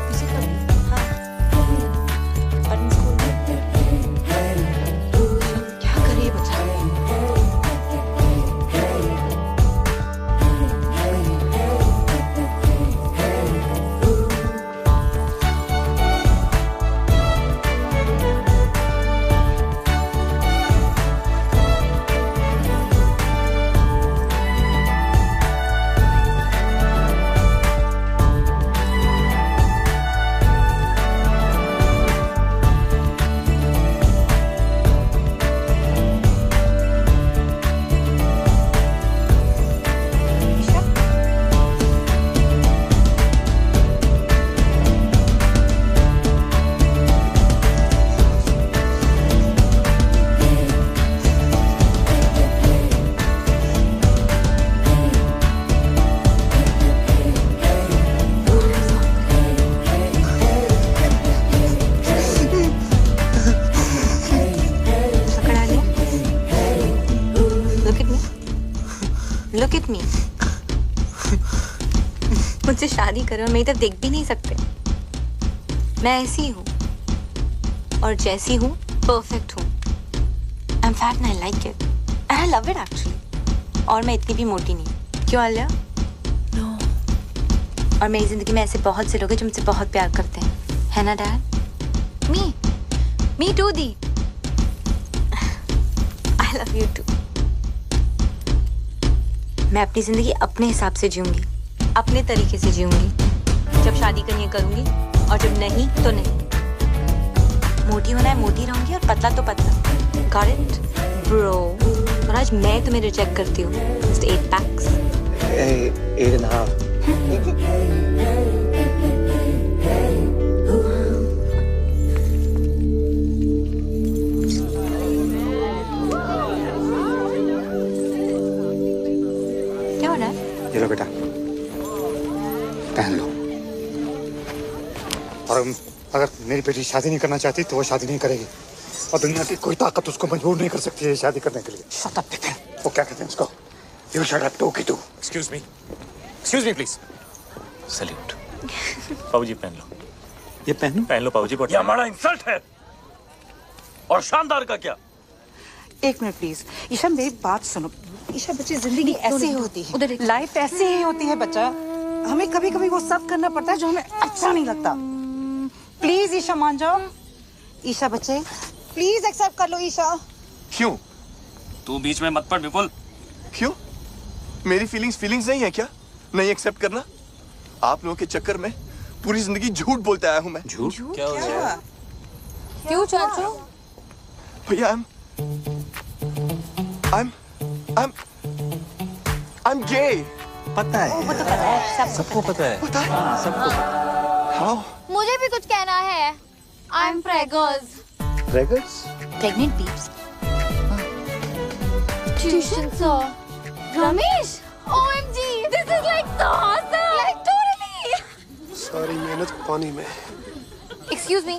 पीछे कर दो। हाँ, बटन्स खोल दो। क्या करे बच्चा? मुझसे शादी करो और मेरी तरफ देख भी नहीं सकते। मैं ऐसी हूँ और जैसी हूँ परफेक्ट हूँ। I am fat and I like it and I love it actually. और मैं इतनी भी मोटी नहीं। क्यों आलिया? नो। और मेरी जिंदगी में ऐसे बहुत से लोग हैं जो मुझसे बहुत प्यार करते हैं, है ना डैड? मी टू दी। I love you too. मैं अपनी जिंदगी अपने हिसाब से जीऊंगी, अपने तरीके से जीऊंगी। जब शादी करनी है करूंगी और जब नहीं तो नहीं। मोटी होना है मोटी रहूंगी और पतला तो पतला। Got it bro? और आज मैं तुम्हें रिजेक्ट करती हूँ। Just 8 PACS. 8.5। क्या हो रहा है? ये लो बेटा, पहन लो। और अगर मेरी बेटी शादी नहीं करना चाहती तो वो शादी नहीं करेगी और दुनिया की कोई ताकत उसको मजबूर नहीं कर सकती है शादी करने के लिए। Shut up Vipin. वो क्या कहते हैं उसको? यू शट अप टू की तू। Excuse me please. सैल्यूट। पाऊजी पहन लो। ये पहन लो पाऊजी। ये हमारा इंसल्ट है। और शानदार का क्या? एक मिनट प्लीज। ईशा मेरी बात सुनो। ईशा बच्चे जिंदगी ऐसे ही होती है, उधर लाइफ ऐसे ही होती है बच्चा। हमें कभी कभी वो सब करना पड़ता है जो हमें अच्छा नहीं लगता। प्लीज ईशा मान जाओ। ईशा बच्चे प्लीज एक्सेप्ट कर लो ईशा। क्यों? तू बीच में मत पड़ विपुल। क्यों? मेरी फीलिंग्स नहीं है क्या? नहीं एक्सेप्ट करना? आप लोगों के चक्कर में पूरी जिंदगी झूठ बोलते आया हूं मैं। झूठ? क्या हो गया? क्यों चाचू? भैया I'm gay। पता है। वो तो पता है, सबको पता है। सबको। How? मुझे भी कुछ कहना है। I'm preggers। Preggers? Pregnant peeps। Tuition sir। Ramesh, OMG, this is like so awesome। Like totally। सारी मेहनत पानी में। Excuse me,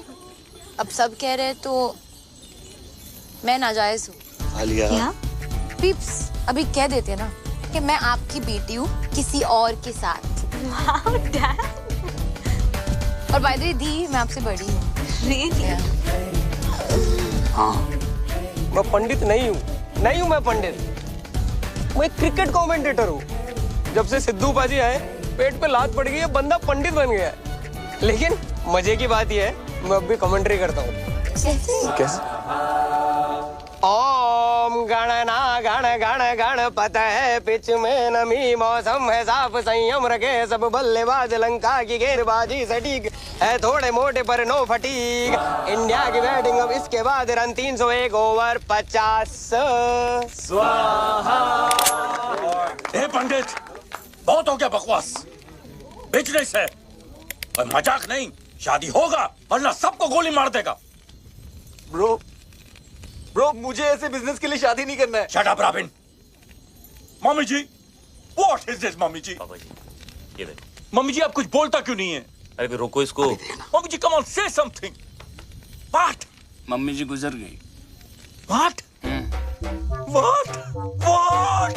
अब सब कह रहे हैं तो मैं नाजायज हूँ। आलिया। क्या? पीप्स, अभी कह देते ना कि मैं आपकी बेटी हूँ किसी और के साथ। Wow, Dad। और बाय द वे दी, मैं आपसे बड़ी हूँ। Really? हाँ। मैं पंडित नहीं हूँ मैं पंडित। मैं एक क्रिकेट कमेंटेटर हूँ। जब से सिद्धू पाजी आए पेट पे लात पड़ गई है, बंदा पंडित बन गया है। लेकिन मजे की बात यह है मैं अब भी कमेंट्री करता हूँ। कैसे? ओम गणना गण गण गणपत है पिच में नमी मौसम है साफ संयम रखे सब बल्लेबाज लंका की गेंदबाजी सटीक है थोड़े मोटे पर नो फटीक। इंडिया की बैटिंग अब इसके बाद रन 301 ओवर 50। स्वाहा। ए पंडित, बहुत हो गया बकवास। बिजनेस है और मजाक नहीं। शादी होगा वरना सबको गोली मार देगा। ब्रो मुझे ऐसे बिजनेस के लिए शादी नहीं करना है। Shut up Robin. Mummy ji, what is this mummy ji? Papa ji ये देखो। मम्मी जी आप कुछ बोलता क्यों नहीं है? अरे फिर रोको इसको। Mummy ji come on say something. What? Mummy ji गुजर गई। व्हाट? व्हाट? व्हाट?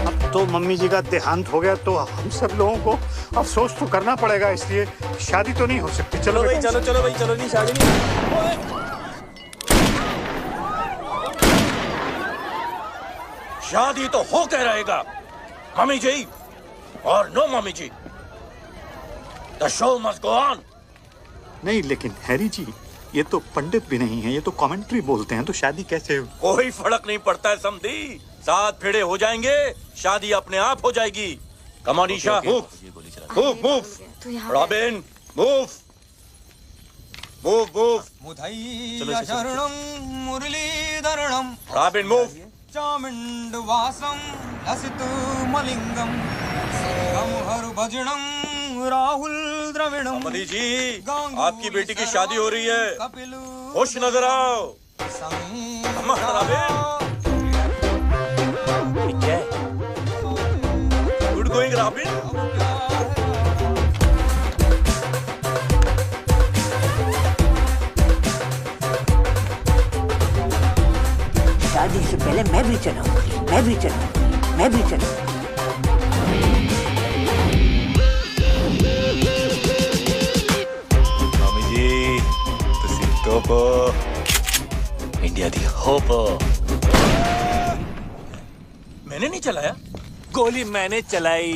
अब तो मम्मी जी का देहांत हो गया तो हम सब लोगों को अफसोस तो करना पड़ेगा, इसलिए शादी तो नहीं हो सकती। चलो भाई चलो भाई चलो। नहीं शादी नहीं। शादी तो होके रहेगा मम्मी जी और no mummy ji. The show must go on. नहीं लेकिन हैरी जी ये तो पंडित भी नहीं है, ये तो कमेंट्री बोलते हैं, तो शादी कैसे? कोई फर्क नहीं पड़ता है समधी। 7 फेरे हो जाएंगे, शादी अपने आप हो जाएगी। Come on Isha, move. Robin move. Muttiah शरणं मुरलीधरणं रॉबिन मूव। चामुण्डवासं लसितु मलिंगं सिंहं हरभजनं राहुल द्रविणं। मनी जी आपकी बेटी की शादी हो रही है, खुश नजर आओ। Good going robin. शादी से पहले मैं भी चलाऊंगी। मैं भी चलूं। मामी जी तुसी टॉप इंडिया दी होप। मैंने नहीं चलाया। गोली मैंने चलाई।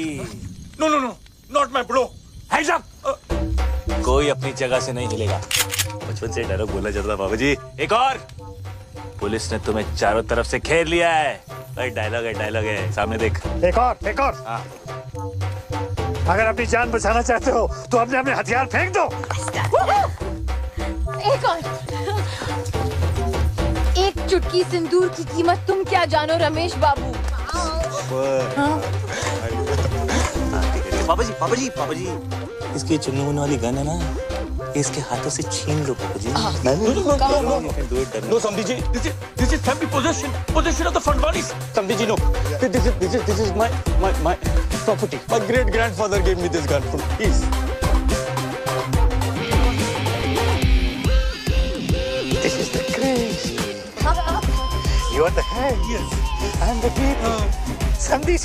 No no no not my bro. Hands up. कोई अपनी जगह से नहीं हिलेगा। बचपन से डायलॉग बोला जाता था बाबा जी। एक और, पुलिस ने तुम्हें चारों तरफ से घेर लिया है। डायलॉग है सामने देख। एक और। हाँ। अगर अपनी जान बचाना चाहते हो तो अपने अपने हथियार फेंक दो। एक और। एक चुटकी सिंदूर की कीमत तुम क्या जानो रमेश बाबू। पापा जी इसकी चुन्नू वाली गन है ना, इसके हाथों से छीन लो पापा जी। नो समधी जी, this is family possession of the Fandwanis. समधी जी, no. This is my property. My great grandfather gave me this gun. Please. This is the craze. You are the head. Yes. I'm the people. Sandhi.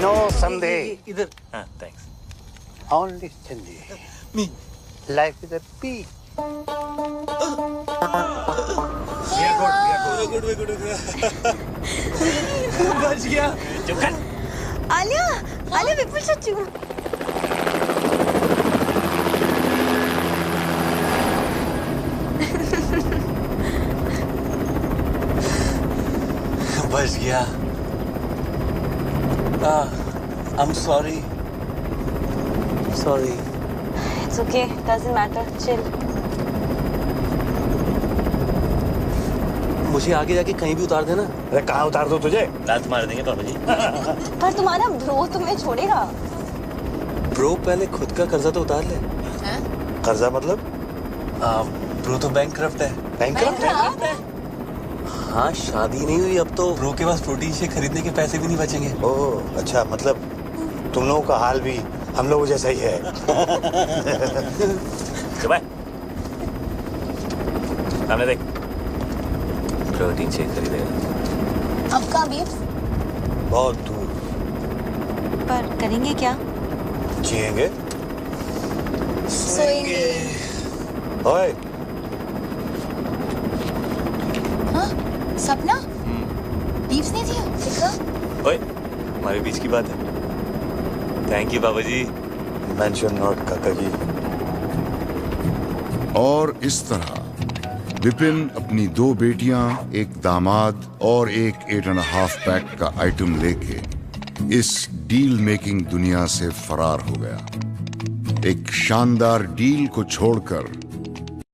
No Sandhi. इधर। हाँ, thanks. Only Sandhi. Me. Life is a P. We are good. बच गया। चुप कर। आलिया विपुल सच्चू। बच गया। I'm sorry. It's okay, doesn't matter. Chill. मुझे आगे जाके कहीं भी उतार देना। अरे कहाँ उतार दो तुझे? लात मार देंगे पापा जी। पर तुम्हारा ब्रो तुम्हें छोड़ेगा। ब्रो पहले खुद का कर्जा तो उतार ले। कर्जा मतलब? ब्रो तो बैंकक्रप्ट है। बैंकक्रप्ट है? हाँ, शादी नहीं हुई अब तो ब्रो के पास प्रोटीन शेक खरीदने के पैसे भी नहीं बचेंगे। ओह अच्छा, मतलब तुम लोगों का हाल भी हम लोगों जैसा ही है। सामने देख। प्रोटीन शेक खरीदेगा। अब कहाँ बीफ? बहुत दूर। पर करेंगे क्या? जिएंगे। सोएंगे। ओए। हाँ? सपना? बीफ नहीं दिया? देखा? ओए, हमारे बीच की बात है। थैंक यू बाबा जी। मेंशन नॉट काका जी। और इस तरह विपिन अपनी 2 बेटियां, एक दामाद और एक 8.5 पैक का आइटम लेके इस डील मेकिंग दुनिया से फरार हो गया। एक शानदार डील को छोड़कर